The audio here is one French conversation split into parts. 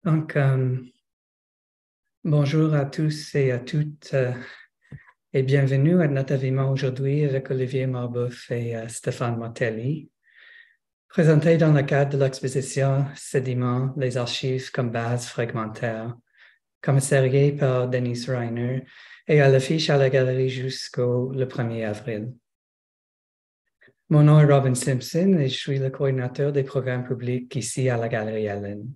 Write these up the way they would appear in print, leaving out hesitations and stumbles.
Donc, bonjour à tous et à toutes et bienvenue à notre événement aujourd'hui avec Olivier Marboeuf et Stéphane Martelly, présenté dans le cadre de l'exposition Sédiments, les archives comme base fragmentaire, commissariée par Denise Reiner et à l'affiche à la galerie jusqu'au le 1er avril. Mon nom est Robin Simpson et je suis le coordinateur des programmes publics ici à la Galerie Allen.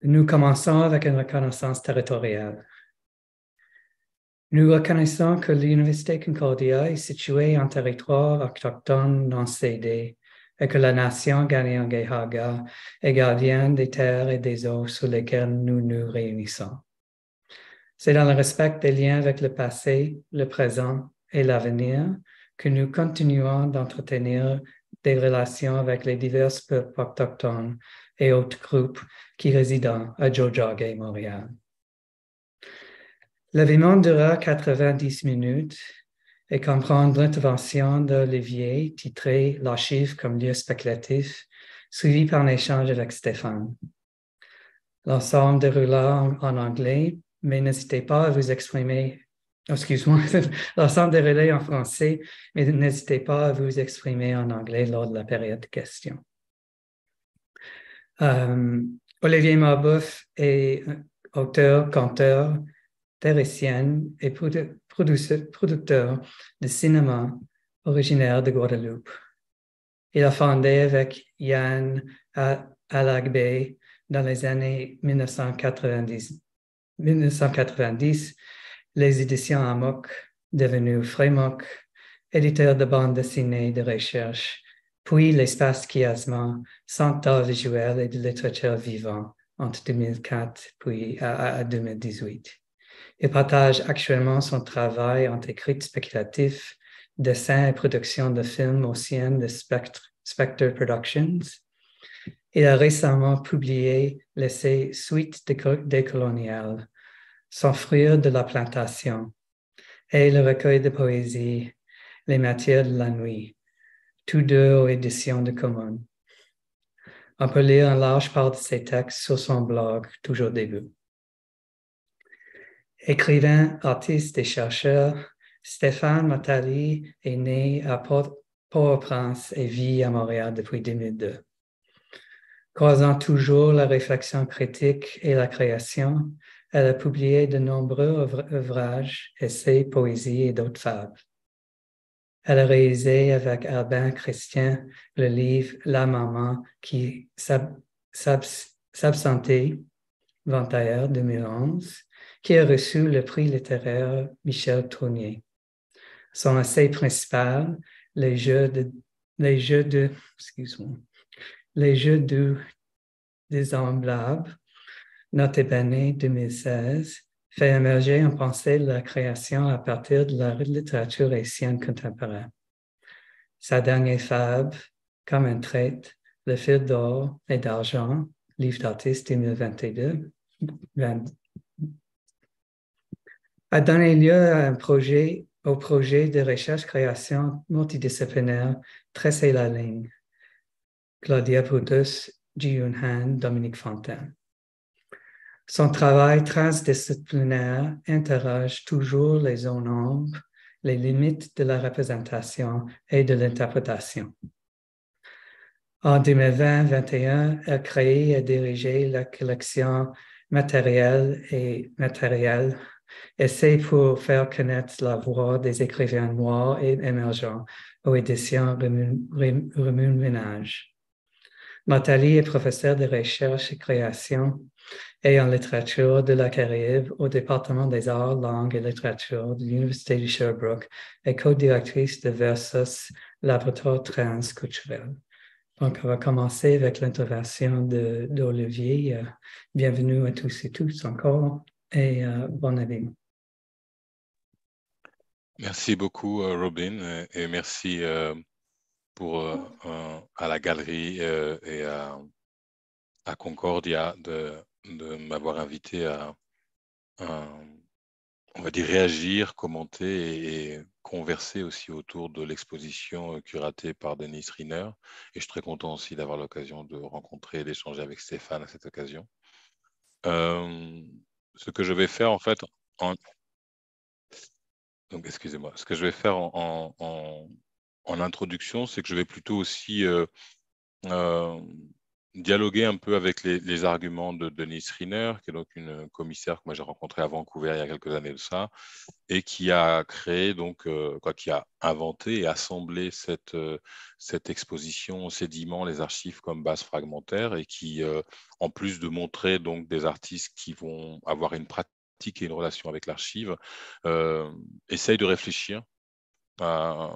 Nous commençons avec une reconnaissance territoriale. Nous reconnaissons que l'Université Concordia est située en territoire autochtone non cédé et que la nation Kanien'kehá:ka est gardienne des terres et des eaux sur lesquelles nous nous réunissons. C'est dans le respect des liens avec le passé, le présent et l'avenir que nous continuons d'entretenir des relations avec les divers peuples autochtones et autres groupes qui résident à Tiohtià:ke et Montréal. L'événement durera 90 minutes et comprend l'intervention d'Olivier titrée L'archive comme lieu spéculatif, suivi par un échange avec Stéphane. L'ensemble déroulera en anglais, mais n'hésitez pas à vous exprimer. L'ensemble déroulé en français, mais n'hésitez pas à vous exprimer en anglais lors de la période de questions. Olivier Marboeuf est auteur, conteur, terricienne et producteur de cinéma originaire de Guadeloupe. Il a fondé avec Yann Alagbe dans les années 1990 les éditions Amok, devenues Frémok, éditeur de bande dessinée de recherche, puis l'Espace Chiasma, Centre d'art visuel et de littérature vivant entre 2004 puis à 2018. Il partage actuellement son travail entre écrit spéculatif, dessin et production de films au sein de Spectre Productions. Il a récemment publié l'essai Suite décoloniale, S'enfuir de la plantation, et le recueil de poésie Les matières de la nuit, tous deux aux éditions de Commune. On peut lire une large part de ses textes sur son blog, toujours début. Écrivain, artiste et chercheur, Stéphane Martelly est né à Port-au-Prince et vit à Montréal depuis 2002. Croisant toujours la réflexion critique et la création, elle a publié de nombreux ouvrages, essais, poésies et d'autres fables. Elle a réalisé avec Albin Christian le livre La maman qui s'absentait, 21 2011, qui a reçu le prix littéraire Michel Tournier. Son essai principal, Les jeux désemblables, Note Bene 2016, fait émerger une pensée de la création à partir de la littérature haïtienne contemporaine. Sa dernière fable, Comme un traite, Le fil d'or et d'argent, livre d'artiste 2022, a donné lieu à au projet de recherche-création multidisciplinaire Tresser la ligne. Claudia Brutus, Ji-Yoon Han, Dominique Fontaine. Son travail transdisciplinaire interroge toujours les zones ombres, les limites de la représentation et de l'interprétation. En 2020-2021, elle a créé et dirigé la collection Matériel et Matériel, essai pour faire connaître la voix des écrivains noirs et émergents aux éditions Remue-Ménage. Martelly est professeur de recherche et création et en littérature de la Caraïbe au département des arts, langues et littérature de l'Université de Sherbrooke et co-directrice de Versus Laboratoire transculturel. Donc, on va commencer avec l'intervention d'Olivier. Bienvenue à tous et toutes encore et bon avis. Merci beaucoup, Robin, et merci à la galerie et à Concordia de m'avoir invité à on va dire, réagir, commenter et converser aussi autour de l'exposition curatée par Denis Riner. Et je suis très content aussi d'avoir l'occasion de rencontrer et d'échanger avec Stéphane à cette occasion. Ce que je vais faire en fait, donc excusez-moi, ce que je vais faire en introduction, c'est que je vais plutôt aussi euh, dialoguer un peu avec les arguments de Denise Riner, qui est donc une commissaire que moi j'ai rencontrée à Vancouver il y a quelques années de ça, et qui a créé donc, qui a inventé et assemblé cette exposition sédiments, les archives comme base fragmentaire, et qui, en plus de montrer donc des artistes qui vont avoir une pratique et une relation avec l'archive, essaye de réfléchir à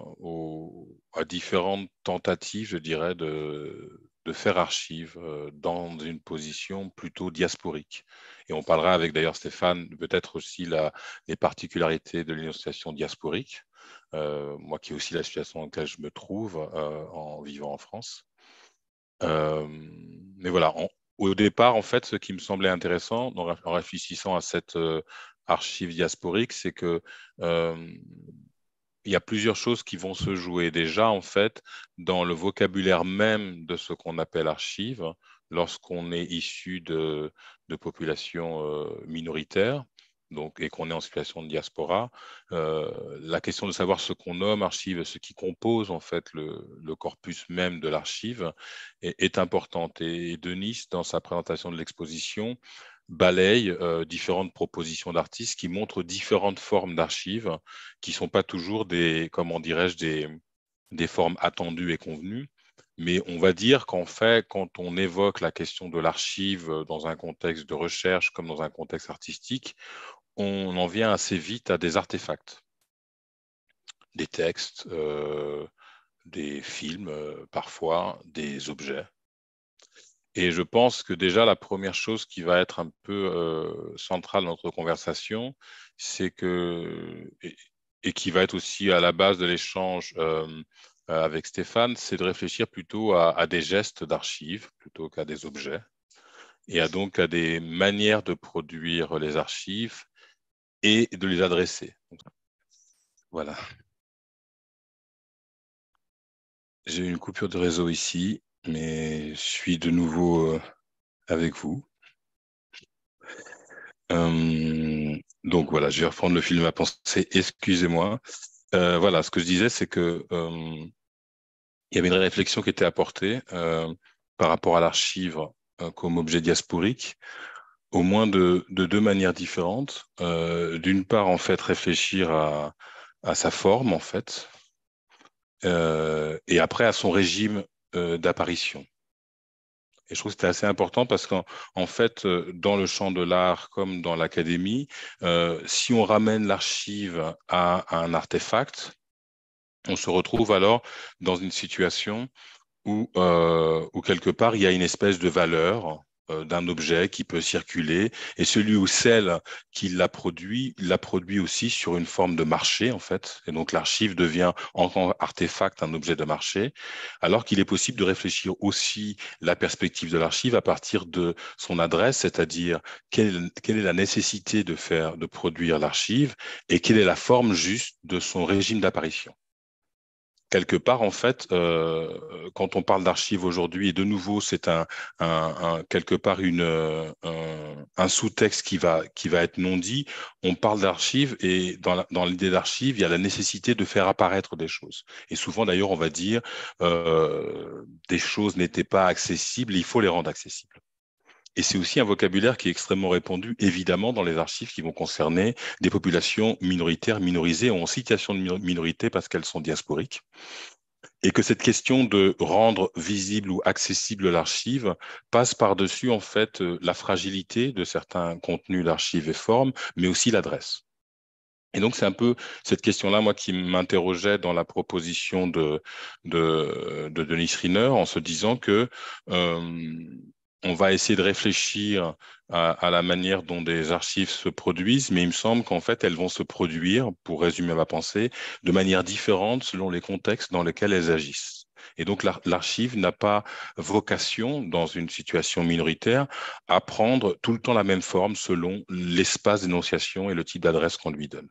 différentes tentatives, je dirais, de faire archive dans une position plutôt diasporique. Et on parlera avec d'ailleurs Stéphane peut-être aussi les particularités de l'initiation diasporique, moi qui est aussi la situation dans laquelle je me trouve en vivant en France. Mais voilà, au départ, en fait, ce qui me semblait intéressant en réfléchissant à cette archive diasporique, c'est que il y a plusieurs choses qui vont se jouer déjà, en fait, dans le vocabulaire même de ce qu'on appelle archive, lorsqu'on est issu de populations minoritaires, donc, et qu'on est en situation de diaspora. La question de savoir ce qu'on nomme archive, ce qui compose en fait le corpus même de l'archive est importante. Et Denis, dans sa présentation de l'exposition, balaye différentes propositions d'artistes qui montrent différentes formes d'archives qui ne sont pas toujours des, comment dirais-je, des formes attendues et convenues. Mais on va dire qu'en fait, quand on évoque la question de l'archive dans un contexte de recherche comme dans un contexte artistique, on en vient assez vite à des artefacts, des textes, des films, parfois, des objets. Et je pense que déjà, la première chose qui va être un peu centrale dans notre conversation, c'est que, et qui va être aussi à la base de l'échange avec Stéphane, c'est de réfléchir plutôt à des gestes d'archives plutôt qu'à des objets, et donc à des manières de produire les archives et de les adresser. Voilà. J'ai eu une coupure de réseau ici, mais je suis de nouveau avec vous. Donc voilà, je vais reprendre le fil de ma pensée. Excusez-moi. Voilà, ce que je disais, c'est que il y avait une réflexion qui était apportée par rapport à l'archive comme objet diasporique, au moins de deux manières différentes. D'une part, en fait, réfléchir à sa forme, en fait, et après à son régime d'apparition. Et je trouve que c'était assez important parce qu'en fait, dans le champ de l'art comme dans l'académie, si on ramène l'archive à un artefact, on se retrouve alors dans une situation où quelque part il y a une espèce de valeur d'un objet qui peut circuler, et celui ou celle qui l'a produit aussi sur une forme de marché en fait, et donc l'archive devient en tant qu'artefact un objet de marché, alors qu'il est possible de réfléchir aussi la perspective de l'archive à partir de son adresse, c'est-à-dire quelle est la nécessité de produire l'archive et quelle est la forme juste de son régime d'apparition. Quelque part, en fait, quand on parle d'archives aujourd'hui, et de nouveau, c'est quelque part un sous-texte qui va être non dit. On parle d'archives et dans l'idée d'archives, il y a la nécessité de faire apparaître des choses. Et souvent, d'ailleurs, on va dire des choses n'étaient pas accessibles, il faut les rendre accessibles. Et c'est aussi un vocabulaire qui est extrêmement répandu, évidemment, dans les archives qui vont concerner des populations minoritaires, minorisées ou en situation de minorité parce qu'elles sont diasporiques, et que cette question de rendre visible ou accessible l'archive passe par-dessus en fait la fragilité de certains contenus d'archives et formes, mais aussi l'adresse. Et donc c'est un peu cette question-là, moi, qui m'interrogeait dans la proposition de Denis Riner, en se disant que on va essayer de réfléchir à la manière dont des archives se produisent, mais il me semble qu'en fait, elles vont se produire, pour résumer ma pensée, de manière différente selon les contextes dans lesquels elles agissent. Et donc, l'archive n'a pas vocation, dans une situation minoritaire, à prendre tout le temps la même forme selon l'espace d'énonciation et le type d'adresse qu'on lui donne.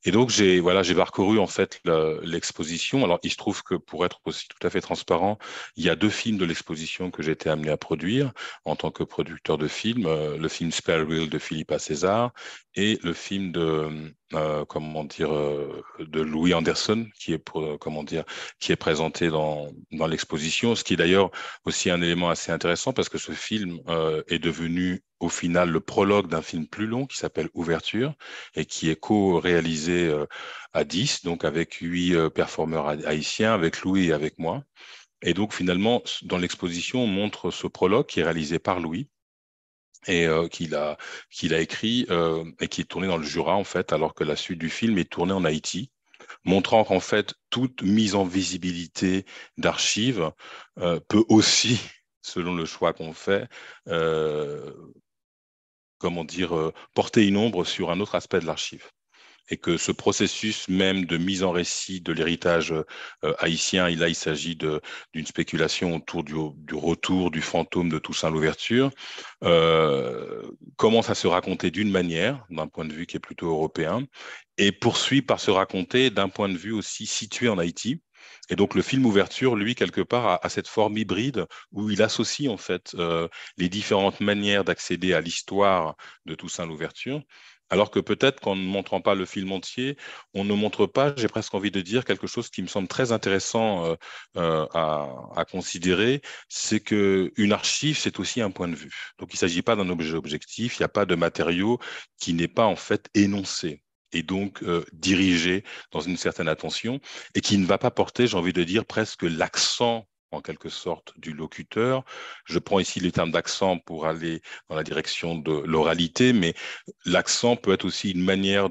Et donc, j'ai parcouru en fait l'exposition. Alors, il se trouve que pour être aussi tout à fait transparent, il y a 2 films de l'exposition que j'ai été amené à produire en tant que producteur de films. Le film Spare Wheel de Philippa César et le film de Louis Anderson qui est présenté dans l'exposition. Ce qui est d'ailleurs aussi un élément assez intéressant parce que ce film est devenu au final le prologue d'un film plus long qui s'appelle Ouverture et qui est co-réalisé à 10, donc avec 8 performeurs haïtiens, avec Louis et avec moi. Et donc finalement, dans l'exposition, on montre ce prologue qui est réalisé par Louis et qu'il a écrit et qui est tourné dans le Jura en fait, alors que la suite du film est tournée en Haïti, montrant qu'en fait toute mise en visibilité d'archives peut aussi, selon le choix qu'on fait, porter une ombre sur un autre aspect de l'archive. Et que ce processus même de mise en récit de l'héritage haïtien, et là il s'agit d'une spéculation autour du retour du fantôme de Toussaint Louverture, commence à se raconter d'une manière, d'un point de vue qui est plutôt européen, et poursuit par se raconter d'un point de vue aussi situé en Haïti. Et donc le film Ouverture, lui, quelque part, a cette forme hybride où il associe en fait les différentes manières d'accéder à l'histoire de Toussaint Louverture. Alors que peut-être qu'en ne montrant pas le film entier, on ne montre pas, j'ai presque envie de dire, quelque chose qui me semble très intéressant à considérer, c'est qu'une archive, c'est aussi un point de vue. Donc il ne s'agit pas d'un objet objectif, il n'y a pas de matériau qui n'est pas en fait énoncé et donc dirigé dans une certaine attention et qui ne va pas porter, j'ai envie de dire, presque l'accent en quelque sorte du locuteur. Je prends ici les termes d'accent pour aller dans la direction de l'oralité, mais l'accent peut être aussi une manière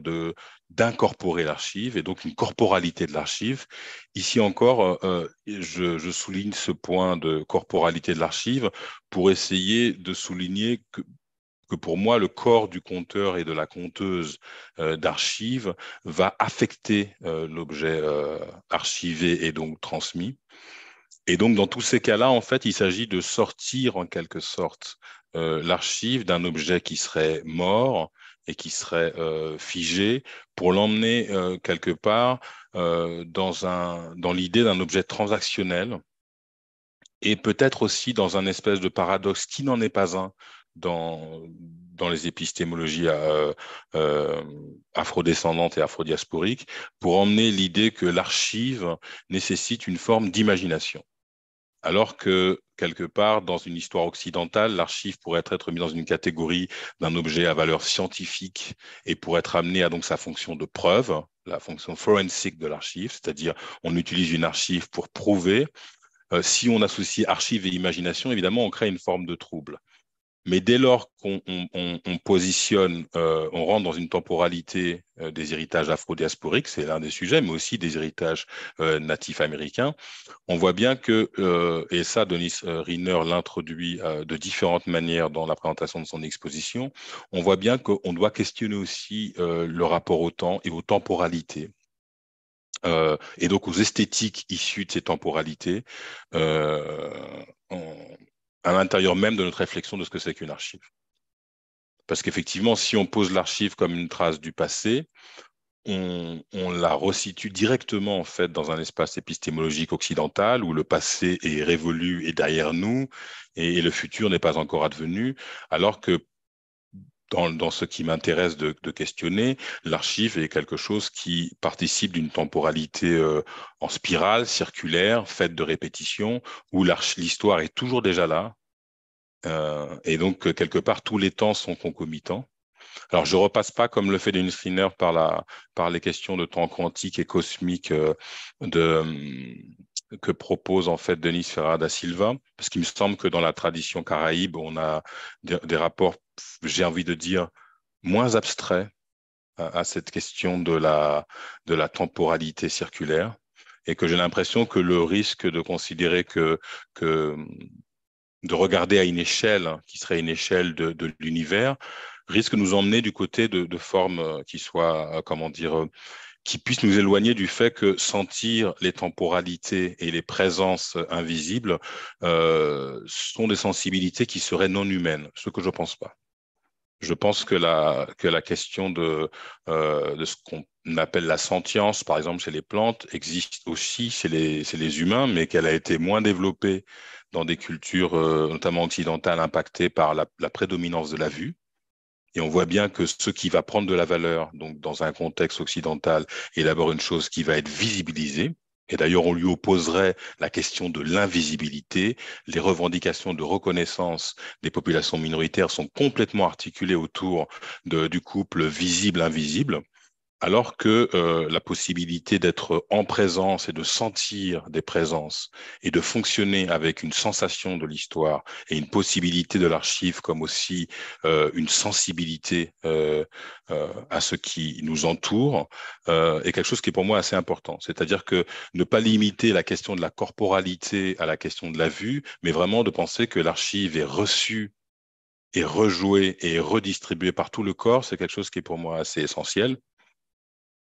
d'incorporer l'archive et donc une corporalité de l'archive. Ici encore, je souligne ce point de corporalité de l'archive pour essayer de souligner que pour moi, le corps du conteur et de la conteuse d'archives va affecter l'objet archivé et donc transmis. Et donc, dans tous ces cas-là, en fait, il s'agit de sortir en quelque sorte l'archive d'un objet qui serait mort et qui serait figé pour l'emmener quelque part dans l'idée d'un objet transactionnel et peut-être aussi dans un espèce de paradoxe qui n'en est pas un dans les épistémologies afrodescendantes et afrodiasporiques, pour emmener l'idée que l'archive nécessite une forme d'imagination. Alors que, quelque part, dans une histoire occidentale, l'archive pourrait être mise dans une catégorie d'un objet à valeur scientifique et pourrait être amené à donc sa fonction de preuve, la fonction forensique de l'archive, c'est-à-dire on utilise une archive pour prouver. Si on associe archive et imagination, évidemment, on crée une forme de trouble. Mais dès lors qu'on positionne, on rentre dans une temporalité des héritages afro-diasporiques, c'est l'un des sujets, mais aussi des héritages natifs américains, on voit bien que, et ça, Denis Riner l'introduit de différentes manières dans la présentation de son exposition, on voit bien qu'on doit questionner aussi le rapport au temps et aux temporalités. Et donc aux esthétiques issues de ces temporalités à l'intérieur même de notre réflexion de ce que c'est qu'une archive. Parce qu'effectivement, si on pose l'archive comme une trace du passé, on la resitue directement en fait dans un espace épistémologique occidental où le passé est révolu et derrière nous et le futur n'est pas encore advenu, alors que dans ce qui m'intéresse de questionner, l'archive est quelque chose qui participe d'une temporalité en spirale, circulaire, faite de répétitions, où l'histoire est toujours déjà là. Et donc, quelque part, tous les temps sont concomitants. Alors, je repasse pas comme le fait Denis Riner par les questions de temps quantique et cosmique que propose en fait Denis Ferreira da Silva, parce qu'il me semble que dans la tradition caraïbe, on a des rapports, j'ai envie de dire, moins abstraits à cette question de la temporalité circulaire, et que j'ai l'impression que le risque de considérer que de regarder à une échelle qui serait une échelle de l'univers risque de nous emmener du côté de formes qui soient, qui puisse nous éloigner du fait que sentir les temporalités et les présences invisibles sont des sensibilités qui seraient non humaines, ce que je ne pense pas. Je pense que la question de ce qu'on appelle la sentience, par exemple chez les plantes, existe aussi chez les humains, mais qu'elle a été moins développée dans des cultures, notamment occidentales, impactées par la prédominance de la vue. Et on voit bien que ce qui va prendre de la valeur, donc dans un contexte occidental, est d'abord une chose qui va être visibilisée. Et d'ailleurs, on lui opposerait la question de l'invisibilité. Les revendications de reconnaissance des populations minoritaires sont complètement articulées autour du couple visible-invisible. Alors que la possibilité d'être en présence et de sentir des présences et de fonctionner avec une sensation de l'histoire et une possibilité de l'archive comme aussi une sensibilité à ce qui nous entoure est quelque chose qui est pour moi assez important. C'est-à-dire que ne pas limiter la question de la corporalité à la question de la vue, mais vraiment de penser que l'archive est reçue et rejouée et redistribuée par tout le corps, c'est quelque chose qui est pour moi assez essentiel.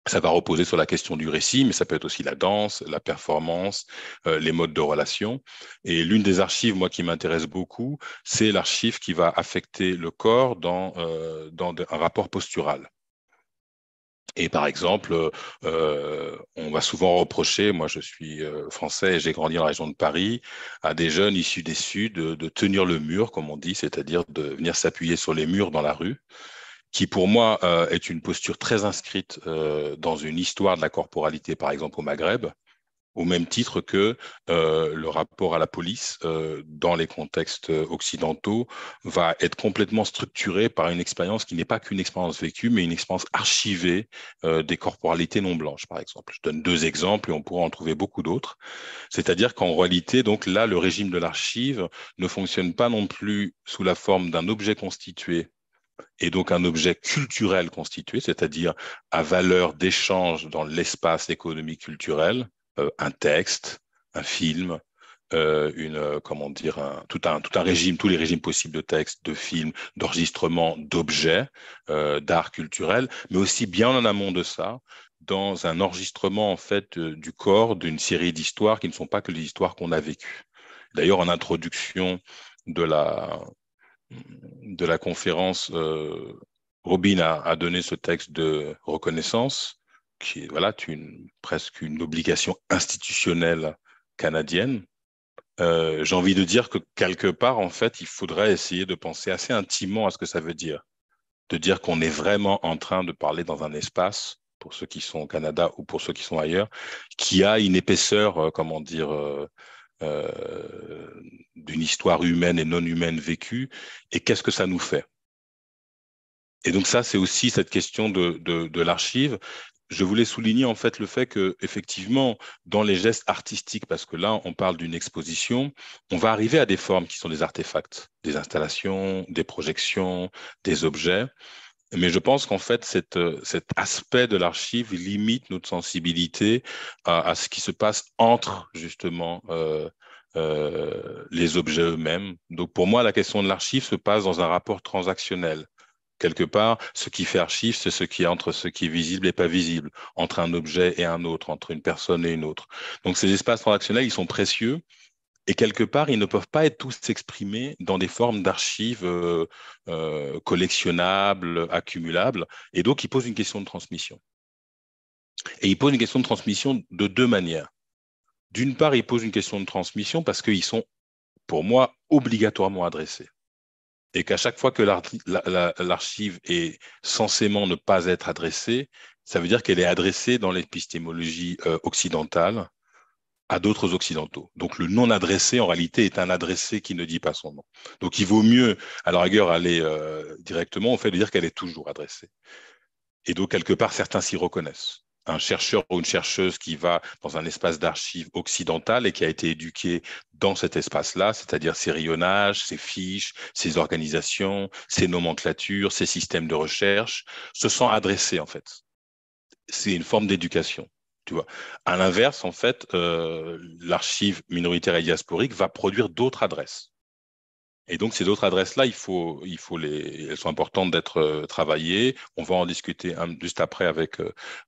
Ça va reposer sur la question du récit, mais ça peut être aussi la danse, la performance, les modes de relation. Et l'une des archives, moi, qui m'intéresse beaucoup, c'est l'archive qui va affecter le corps dans un rapport postural. Et par exemple, on va souvent reprocher, moi je suis français et j'ai grandi dans la région de Paris, à des jeunes issus des Suds de tenir le mur, comme on dit, c'est-à-dire de venir s'appuyer sur les murs dans la rue qui pour moi est une posture très inscrite dans une histoire de la corporalité, par exemple au Maghreb, au même titre que le rapport à la police dans les contextes occidentaux va être complètement structuré par une expérience qui n'est pas qu'une expérience vécue, mais une expérience archivée des corporalités non blanches, par exemple. Je donne deux exemples et on pourra en trouver beaucoup d'autres. C'est-à-dire qu'en réalité, donc là, le régime de l'archive ne fonctionne pas non plus sous la forme d'un objet constitué et donc un objet culturel constitué, c'est-à-dire à valeur d'échange dans l'espace économique culturel, un texte, un film, comment dire, tout un régime, tous les régimes possibles de texte, de films, d'enregistrement, d'objets, d'art culturel, mais aussi bien en amont de ça, dans un enregistrement en fait du corps d'une série d'histoires qui ne sont pas que les histoires qu'on a vécues. D'ailleurs, en introduction de la conférence, Robin a donné ce texte de reconnaissance, qui est voilà, presque une obligation institutionnelle canadienne. J'ai envie de dire que quelque part, en fait, il faudrait essayer de penser assez intimement à ce que ça veut dire. De dire qu'on est vraiment en train de parler dans un espace, pour ceux qui sont au Canada ou pour ceux qui sont ailleurs, qui a une épaisseur, comment dire, d'une histoire humaine et non humaine vécue, et qu'est-ce que ça nous fait? Et donc ça, c'est aussi cette question de l'archive. Je voulais souligner en fait le fait que effectivement, dans les gestes artistiques, parce que là, on parle d'une exposition, on va arriver à des formes qui sont des artefacts, des installations, des projections, des objets. Mais je pense qu'en fait, cet aspect de l'archive limite notre sensibilité à ce qui se passe entre justement les objets eux-mêmes. Donc pour moi, la question de l'archive se passe dans un rapport transactionnel. Quelque part, ce qui fait archive, c'est ce qui est entre ce qui est visible et pas visible, entre un objet et un autre, entre une personne et une autre. Donc ces espaces transactionnels, ils sont précieux et quelque part, ils ne peuvent pas être tous exprimés dans des formes d'archives collectionnables, accumulables. Et donc, ils posent une question de transmission. Et ils posent une question de transmission de deux manières. D'une part, ils posent une question de transmission parce qu'ils sont, pour moi, obligatoirement adressés. Et qu'à chaque fois que l'archive est censément ne pas être adressée, ça veut dire qu'elle est adressée dans l'épistémologie occidentale à d'autres occidentaux. Donc le non adressé, en réalité, est un adressé qui ne dit pas son nom. Donc il vaut mieux, à la rigueur, aller directement au fait de dire qu'elle est toujours adressée. Et donc, quelque part, certains s'y reconnaissent. Un chercheur ou une chercheuse qui va dans un espace d'archives occidental et qui a été éduqué dans cet espace-là, c'est-à-dire ses rayonnages, ses fiches, ses organisations, ses nomenclatures, ses systèmes de recherche, se sent adressé, en fait. C'est une forme d'éducation. Tu vois. À l'inverse, en fait, l'archive minoritaire et diasporique va produire d'autres adresses. Et donc, ces autres adresses-là, elles sont importantes d'être travaillées. On va en discuter juste après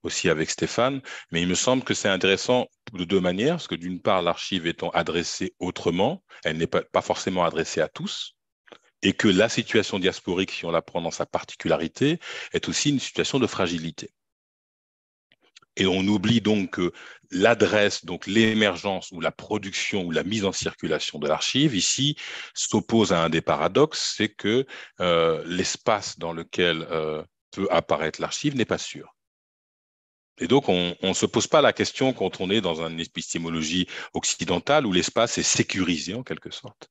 aussi avec Stéphane. Mais il me semble que c'est intéressant de deux manières, parce que d'une part, l'archive étant adressée autrement, elle n'est pas forcément adressée à tous, et que la situation diasporique, si on la prend dans sa particularité, est aussi une situation de fragilité. Et on oublie donc que l'adresse, donc l'émergence ou la production ou la mise en circulation de l'archive, ici, s'oppose à un des paradoxes, c'est que l'espace dans lequel peut apparaître l'archive n'est pas sûr. Et donc, on ne se pose pas la question quand on est dans une épistémologie occidentale où l'espace est sécurisé en quelque sorte,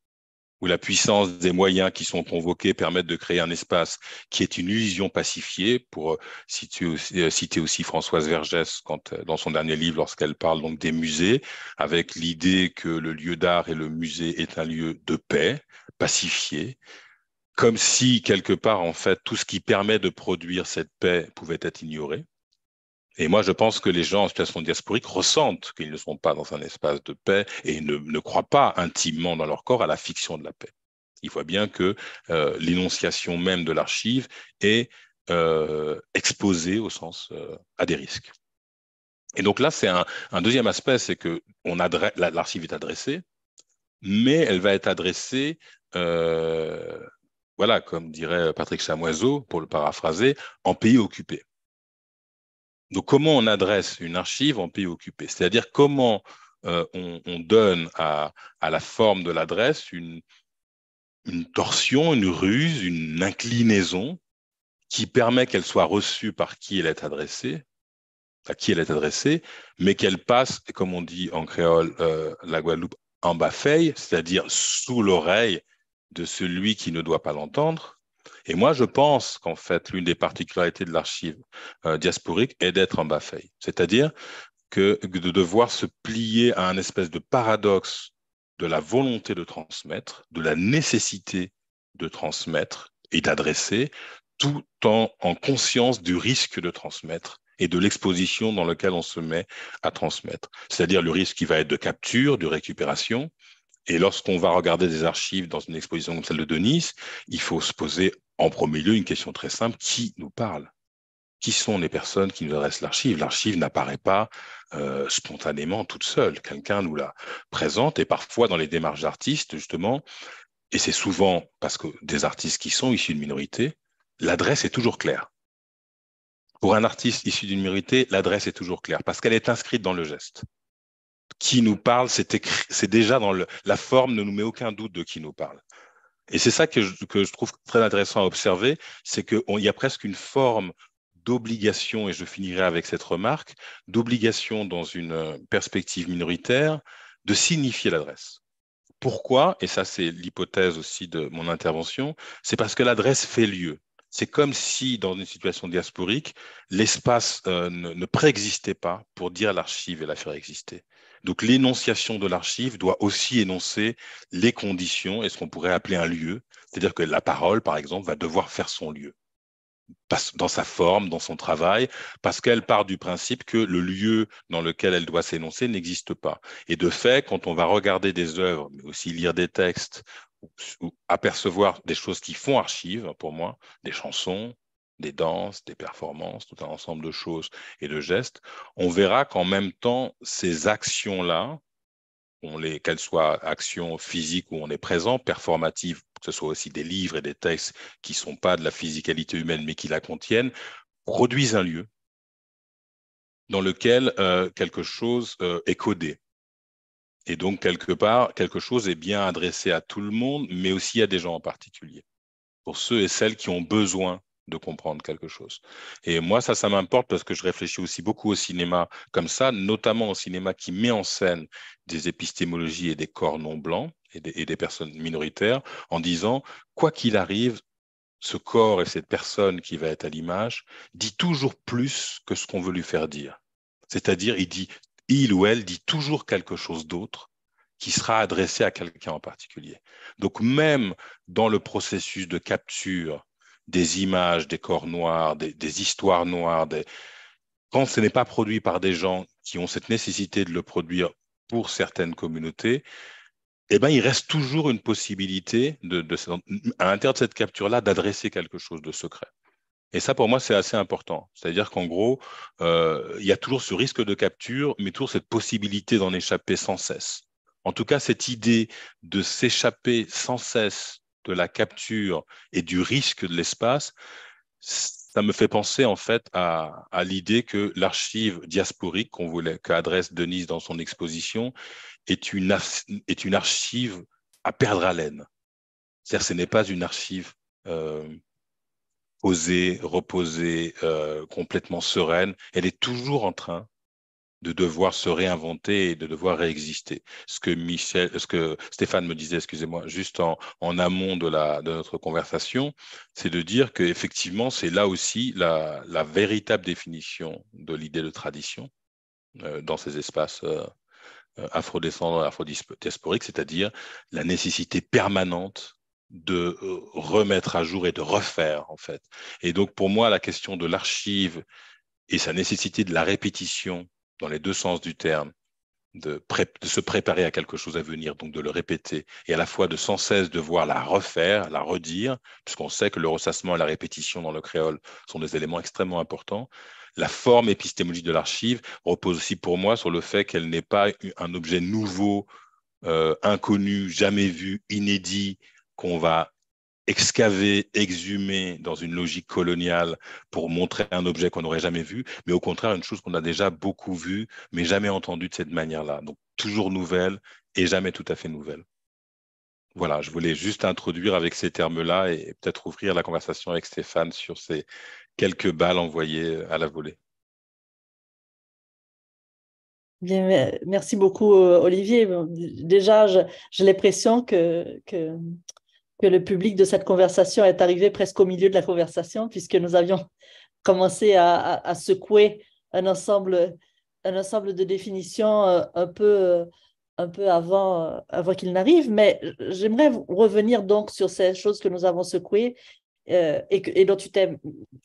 où la puissance des moyens qui sont convoqués permettent de créer un espace qui est une illusion pacifiée, pour citer aussi Françoise Vergès dans son dernier livre, lorsqu'elle parle donc des musées, avec l'idée que le lieu d'art et le musée est un lieu de paix, pacifié, comme si quelque part, en fait, tout ce qui permet de produire cette paix pouvait être ignoré. Et moi, je pense que les gens en situation diasporique ressentent qu'ils ne sont pas dans un espace de paix et ne croient pas intimement dans leur corps à la fiction de la paix. Il voit bien que l'énonciation même de l'archive est exposée au sens à des risques. Et donc là, c'est un deuxième aspect, c'est que l'archive est adressée, mais elle va être adressée, voilà, comme dirait Patrick Chamoiseau, pour le paraphraser, en pays occupé. Donc, comment on adresse une archive en pays occupé? C'est-à-dire comment on donne à la forme de l'adresse une torsion, une ruse, une inclinaison qui permet qu'elle soit reçue par qui elle est adressée, à qui elle est adressée, mais qu'elle passe, comme on dit en créole, la Guadeloupe, en bas-feille, c'est-à-dire sous l'oreille de celui qui ne doit pas l'entendre. Et moi, je pense qu'en fait, l'une des particularités de l'archive diasporique est d'être en bas-feille, c'est-à-dire que de devoir se plier à un espèce de paradoxe de la volonté de transmettre, de la nécessité de transmettre et d'adresser, tout en conscience du risque de transmettre et de l'exposition dans laquelle on se met à transmettre. C'est-à-dire le risque qui va être de capture, de récupération. Et lorsqu'on va regarder des archives dans une exposition comme celle de Denis, il faut se poser en premier lieu une question très simple: qui nous parle? Qui sont les personnes qui nous adressent l'archive? L'archive n'apparaît pas spontanément toute seule. Quelqu'un nous la présente, et parfois dans les démarches d'artistes, justement, et c'est souvent parce que des artistes qui sont issus de minorités, l'adresse est toujours claire. Pour un artiste issu d'une minorité, l'adresse est toujours claire parce qu'elle est inscrite dans le geste. Qui nous parle, c'est déjà dans la forme, ne nous met aucun doute de qui nous parle. Et c'est ça que je trouve très intéressant à observer, c'est qu'il y a presque une forme d'obligation, et je finirai avec cette remarque, d'obligation dans une perspective minoritaire de signifier l'adresse. Pourquoi? Et ça, c'est l'hypothèse aussi de mon intervention, c'est parce que l'adresse fait lieu. C'est comme si, dans une situation diasporique, l'espace ne préexistait pas pour dire l'archive et la faire exister. Donc, l'énonciation de l'archive doit aussi énoncer les conditions et ce qu'on pourrait appeler un lieu. C'est-à-dire que la parole, par exemple, va devoir faire son lieu dans sa forme, dans son travail, parce qu'elle part du principe que le lieu dans lequel elle doit s'énoncer n'existe pas. Et de fait, quand on va regarder des œuvres, mais aussi lire des textes, ou apercevoir des choses qui font archive, pour moi, des chansons, des danses, des performances, tout un ensemble de choses et de gestes, on verra qu'en même temps, ces actions-là, qu'elles soient actions physiques où on est présent, performatives, que ce soit aussi des livres et des textes qui ne sont pas de la physicalité humaine mais qui la contiennent, produisent un lieu dans lequel quelque chose est codé. Et donc, quelque part, quelque chose est bien adressé à tout le monde, mais aussi à des gens en particulier, pour ceux et celles qui ont besoin de comprendre quelque chose. Et moi, ça m'importe parce que je réfléchis aussi beaucoup au cinéma comme ça, notamment au cinéma qui met en scène des épistémologies et des corps non blancs et des personnes minoritaires, en disant, quoi qu'il arrive, ce corps et cette personne qui va être à l'image dit toujours plus que ce qu'on veut lui faire dire. C'est-à-dire, il ou elle dit toujours quelque chose d'autre qui sera adressé à quelqu'un en particulier. Donc même dans le processus de capture des images, des corps noirs, des histoires noires, quand ce n'est pas produit par des gens qui ont cette nécessité de le produire pour certaines communautés, eh ben, il reste toujours une possibilité à l'intérieur de cette capture-là d'adresser quelque chose de secret. Et ça, pour moi, c'est assez important. C'est-à-dire qu'en gros, il y a toujours ce risque de capture, mais toujours cette possibilité d'en échapper sans cesse. En tout cas, cette idée de s'échapper sans cesse de la capture et du risque de l'espace, ça me fait penser en fait à l'idée que l'archive diasporique qu'adresse Denise dans son exposition est une archive à perdre haleine. C'est-à-dire que ce n'est pas une archive euh, posée, reposée, complètement sereine. Elle est toujours en train de devoir se réinventer et de devoir réexister. Ce que Stéphane me disait, excusez-moi, juste en amont de notre conversation, c'est de dire qu'effectivement, c'est là aussi la véritable définition de l'idée de tradition dans ces espaces afrodescendants et afrodiasporiques, c'est-à-dire la nécessité permanente de remettre à jour et de refaire, en fait. Et donc, pour moi, la question de l'archive et sa nécessité de la répétition dans les deux sens du terme, de se préparer à quelque chose à venir, donc de le répéter, et à la fois de sans cesse devoir la refaire, la redire, puisqu'on sait que le ressassement et la répétition dans le créole sont des éléments extrêmement importants. La forme épistémologique de l'archive repose aussi pour moi sur le fait qu'elle n'est pas un objet nouveau, inconnu, jamais vu, inédit, qu'on va excaver, exhumer dans une logique coloniale pour montrer un objet qu'on n'aurait jamais vu, mais au contraire une chose qu'on a déjà beaucoup vue, mais jamais entendue de cette manière-là. Donc toujours nouvelle et jamais tout à fait nouvelle. Voilà, je voulais juste introduire avec ces termes-là et peut-être ouvrir la conversation avec Stéphane sur ces quelques balles envoyées à la volée. Bien, merci beaucoup, Olivier. Bon, déjà, j'ai l'impression que le public de cette conversation est arrivé presque au milieu de la conversation, puisque nous avions commencé à secouer un ensemble, un ensemble de définitions un peu avant qu'il n'arrive. Mais j'aimerais revenir donc sur ces choses que nous avons secouées et dont tu t'es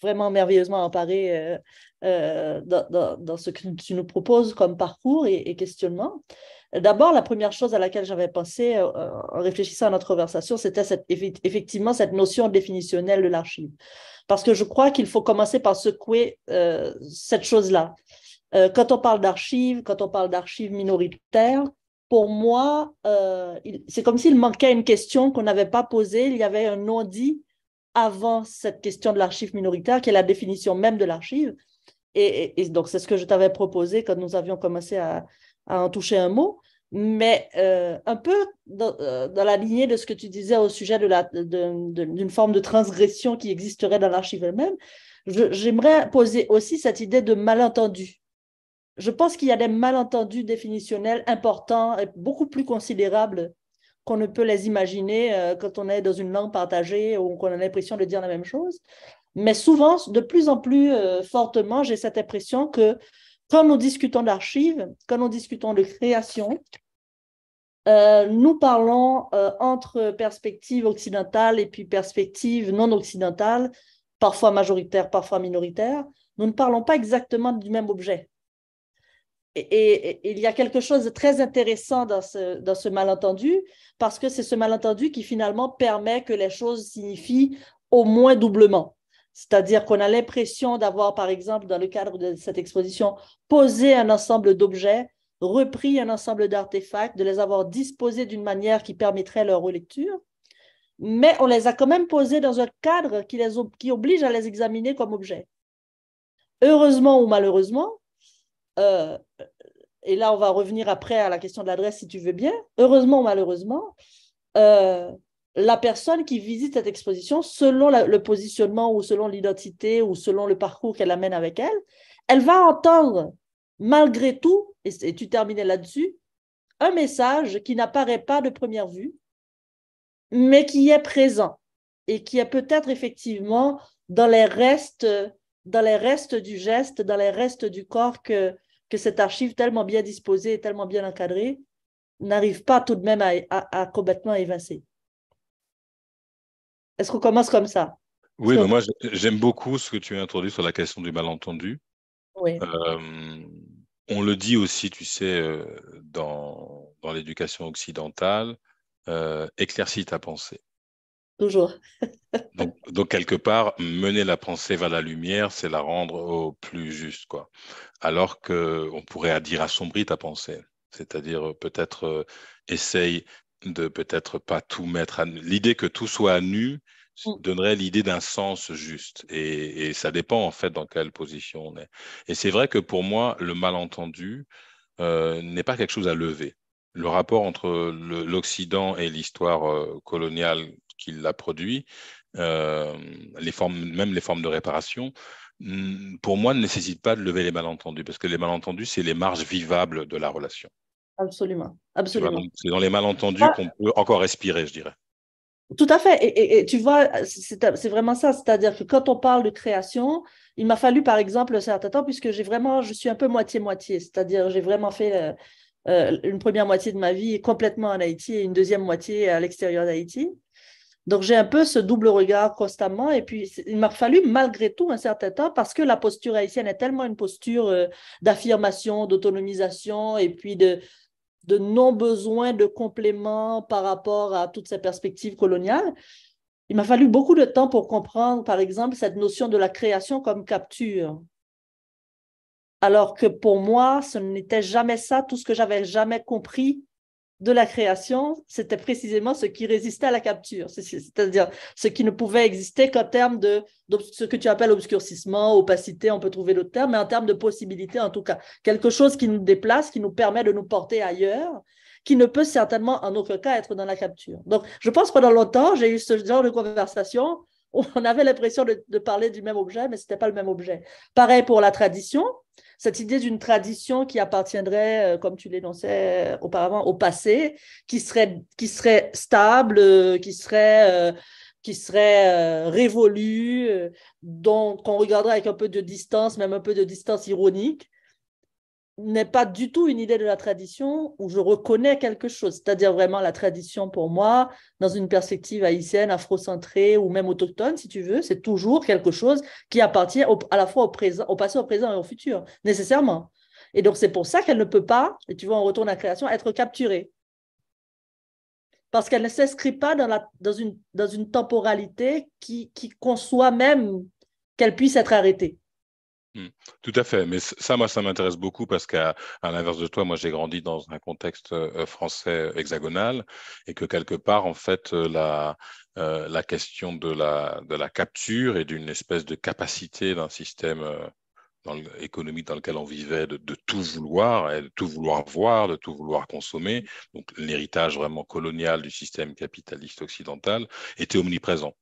vraiment merveilleusement emparé dans ce que tu nous proposes comme parcours et questionnement. D'abord, la première chose à laquelle j'avais pensé en réfléchissant à notre conversation, c'était effectivement cette notion définitionnelle de l'archive. Parce que je crois qu'il faut commencer par secouer cette chose-là. Quand on parle d'archives, quand on parle d'archives minoritaires, pour moi, c'est comme s'il manquait une question qu'on n'avait pas posée. Il y avait un non-dit avant cette question de l'archive minoritaire, qui est la définition même de l'archive. Et donc, c'est ce que je t'avais proposé quand nous avions commencé à en toucher un mot. Mais un peu dans la lignée de ce que tu disais au sujet d'une forme de transgression qui existerait dans l'archive elle-même, j'aimerais poser aussi cette idée de malentendu. Je pense qu'il y a des malentendus définitionnels importants et beaucoup plus considérables qu'on ne peut les imaginer quand on est dans une langue partagée ou qu'on a l'impression de dire la même chose. Mais souvent, de plus en plus fortement, j'ai cette impression que quand nous discutons d'archives, quand nous discutons de création, nous parlons entre perspectives occidentales et puis perspectives non occidentales, parfois majoritaires, parfois minoritaires. Nous ne parlons pas exactement du même objet. Et il y a quelque chose de très intéressant dans ce malentendu, parce que c'est ce malentendu qui finalement permet que les choses signifient au moins doublement. C'est-à-dire qu'on a l'impression d'avoir, par exemple, dans le cadre de cette exposition, posé un ensemble d'objets, repris un ensemble d'artefacts, de les avoir disposés d'une manière qui permettrait leur relecture, mais on les a quand même posés dans un cadre qui oblige à les examiner comme objets. Heureusement ou malheureusement, et là on va revenir après à la question de l'adresse si tu veux bien, heureusement ou malheureusement, la personne qui visite cette exposition, selon le positionnement ou selon l'identité ou selon le parcours qu'elle amène avec elle, elle va entendre malgré tout, et tu terminais là-dessus, un message qui n'apparaît pas de première vue, mais qui est présent et qui est peut-être effectivement dans les restes du geste, dans les restes du corps que cette archive tellement bien disposée et tellement bien encadrée n'arrive pas tout de même à complètement évincer. Est-ce qu'on commence comme ça? Oui, mais moi j'aime beaucoup ce que tu as introduit sur la question du malentendu. Oui. On le dit aussi, tu sais, dans l'éducation occidentale, éclaircit ta pensée. Toujours. Donc, quelque part, mener la pensée vers la lumière, c'est la rendre au plus juste, quoi. Alors qu'on pourrait dire assombrir ta pensée. C'est-à-dire peut-être essaye de peut-être pas tout mettre à nu. L'idée que tout soit à nu donnerait l'idée d'un sens juste. Et ça dépend en fait dans quelle position on est. Et c'est vrai que pour moi, le malentendu n'est pas quelque chose à lever. Le rapport entre l'Occident et l'histoire coloniale qui l'a produit, même les formes de réparation, pour moi, ne nécessitent pas de lever les malentendus, parce que les malentendus, c'est les marges vivables de la relation. Absolument, Tu vois, absolument. donc c'est dans les malentendus qu'on peut encore respirer, je dirais. Tout à fait. Et tu vois, c'est vraiment ça. C'est-à-dire que quand on parle de création, il m'a fallu, par exemple, un certain temps, puisque je suis un peu moitié-moitié. C'est-à-dire, j'ai vraiment fait une première moitié de ma vie complètement en Haïti et une deuxième moitié à l'extérieur d'Haïti. Donc, j'ai un peu ce double regard constamment. Et puis, il m'a fallu, malgré tout, un certain temps, parce que la posture haïtienne est tellement une posture d'affirmation, d'autonomisation et puis de non-besoin de compléments par rapport à toutes ces perspectives coloniales. Il m'a fallu beaucoup de temps pour comprendre, par exemple, cette notion de la création comme capture. Alors que pour moi, ce n'était jamais ça. Tout ce que j'avais jamais compris de la création, c'était précisément ce qui résistait à la capture, c'est-à-dire ce qui ne pouvait exister qu'en termes de ce que tu appelles obscurcissement, opacité, on peut trouver d'autres termes, mais en termes de possibilité en tout cas. Quelque chose qui nous déplace, qui nous permet de nous porter ailleurs, qui ne peut certainement en aucun cas être dans la capture. Donc, je pense que pendant longtemps, j'ai eu ce genre de conversation où on avait l'impression de parler du même objet, mais ce n'était pas le même objet. Pareil pour la tradition. Cette idée d'une tradition qui appartiendrait, comme tu l'énonçais auparavant, au passé, qui serait stable, qui serait révolue, dont qu'on regarderait avec un peu de distance, même un peu de distance ironique, n'est pas du tout une idée de la tradition où je reconnais quelque chose. C'est-à-dire vraiment la tradition pour moi, dans une perspective haïtienne, afrocentrée ou même autochtone, si tu veux, c'est toujours quelque chose qui appartient à la fois au présent, au passé, au présent et au futur, nécessairement. Et donc, c'est pour ça qu'elle ne peut pas, et tu vois, on retourne à la création, être capturée. Parce qu'elle ne s'inscrit pas dans une temporalité qui conçoit même qu'elle puisse être arrêtée. Tout à fait, mais ça, moi, ça m'intéresse beaucoup parce qu'à l'inverse de toi, moi, j'ai grandi dans un contexte français hexagonal et que quelque part, en fait, la question de la capture et d'une espèce de capacité d'un système économique dans lequel on vivait de tout vouloir, et de tout vouloir voir, de tout vouloir consommer, donc l'héritage vraiment colonial du système capitaliste occidental était omniprésent.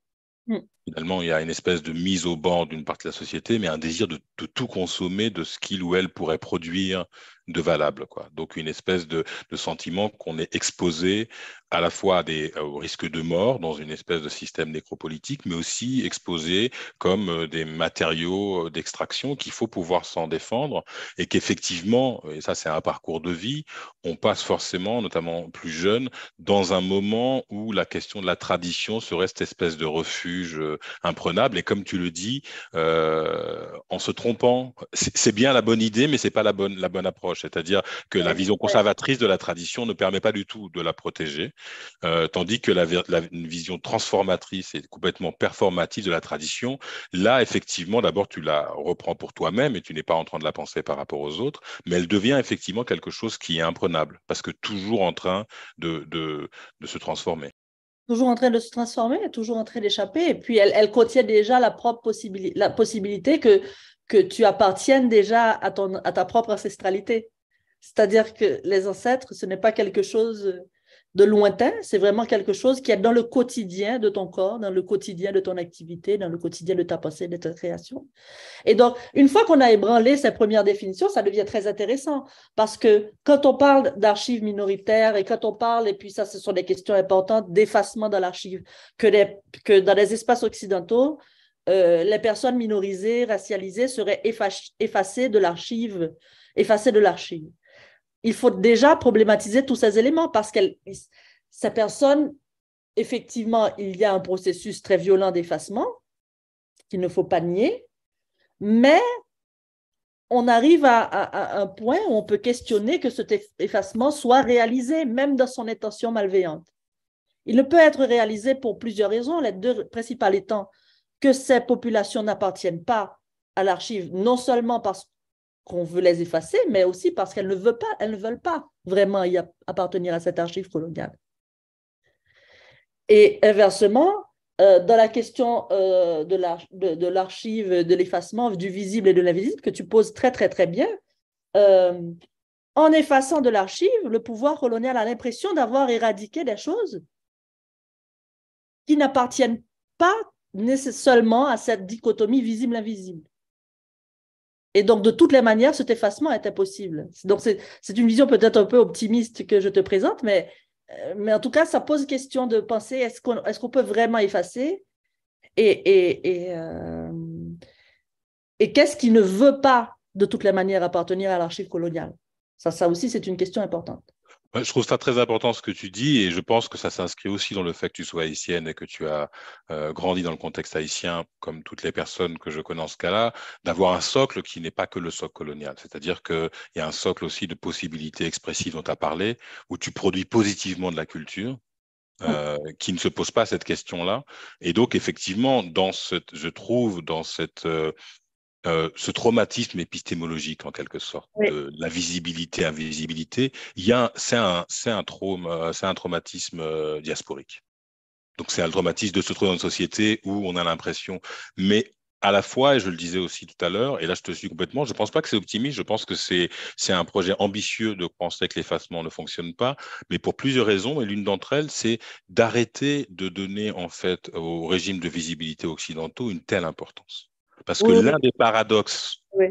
Finalement, il y a une espèce de mise au banc d'une partie de la société, mais un désir de tout consommer de ce qu'il ou elle pourrait produire de valable, quoi. Donc, une espèce de sentiment qu'on est exposé à la fois au risque de mort dans une espèce de système nécropolitique, mais aussi exposé comme des matériaux d'extraction qu'il faut pouvoir s'en défendre et qu'effectivement, et ça c'est un parcours de vie, on passe forcément, notamment plus jeune, dans un moment où la question de la tradition serait cette espèce de refuge imprenable. Et comme tu le dis, en se trompant, c'est bien la bonne idée, mais c'est pas la bonne approche. C'est-à-dire que la vision conservatrice de la tradition ne permet pas du tout de la protéger, tandis que une vision transformatrice et complètement performative de la tradition, là, effectivement, d'abord, tu la reprends pour toi-même et tu n'es pas en train de la penser par rapport aux autres, mais elle devient effectivement quelque chose qui est imprenable, parce que toujours en train de se transformer. Toujours en train de se transformer, toujours en train d'échapper. Et puis, elle contient déjà la possibilité que tu appartiennes déjà à ta propre ancestralité. C'est-à-dire que les ancêtres, ce n'est pas quelque chose de lointain, c'est vraiment quelque chose qui est dans le quotidien de ton corps, dans le quotidien de ton activité, dans le quotidien de ta pensée, de ta création. Et donc, une fois qu'on a ébranlé ces premières définitions, ça devient très intéressant parce que quand on parle d'archives minoritaires et quand on parle, et puis ça, ce sont des questions importantes, d'effacement dans l'archive, que dans les espaces occidentaux, les personnes minorisées, racialisées seraient effacées de l'archive. Il faut déjà problématiser tous ces éléments parce que ces personnes, effectivement, il y a un processus très violent d'effacement qu'il ne faut pas nier, mais on arrive à un point où on peut questionner que cet effacement soit réalisé, même dans son intention malveillante. Il ne peut être réalisé pour plusieurs raisons, les deux principales étant que ces populations n'appartiennent pas à l'archive, non seulement parce qu'on veut les effacer, mais aussi parce qu'elles ne veulent pas vraiment y appartenir à cette archive coloniale. Et inversement, dans la question de l'archive, de l'effacement du visible et de l'invisible, que tu poses très, très, très bien, en effaçant de l'archive, le pouvoir colonial a l'impression d'avoir éradiqué des choses qui n'appartiennent pas nécessairement à cette dichotomie visible-invisible. Et donc, de toutes les manières, cet effacement est impossible. Donc, c'est une vision peut-être un peu optimiste que je te présente, mais en tout cas, ça pose question de penser, est-ce qu'on peut vraiment effacer et qu'est-ce qui ne veut pas, de toutes les manières, appartenir à l'archive coloniale? Ça aussi, c'est une question importante. Ouais, je trouve ça très important ce que tu dis et je pense que ça s'inscrit aussi dans le fait que tu sois haïtienne et que tu as grandi dans le contexte haïtien, comme toutes les personnes que je connais en ce cas-là, d'avoir un socle qui n'est pas que le socle colonial. C'est-à-dire qu'il y a un socle aussi de possibilités expressives dont tu as parlé, où tu produis positivement de la culture. Qui ne se pose pas cette question-là. Et donc, effectivement, je trouve dans ce traumatisme épistémologique, en quelque sorte, Oui. de la visibilité, invisibilité, c'est un traumatisme diasporique. Donc, c'est un traumatisme de se trouver dans une société où on a l'impression, mais à la fois, et je le disais aussi tout à l'heure, et là je te suis complètement, je ne pense pas que c'est optimiste, je pense que c'est un projet ambitieux de penser que l'effacement ne fonctionne pas, mais pour plusieurs raisons, et l'une d'entre elles, c'est d'arrêter de donner en fait au régime de visibilité occidentaux une telle importance. Parce que Oui, l'un des paradoxes oui.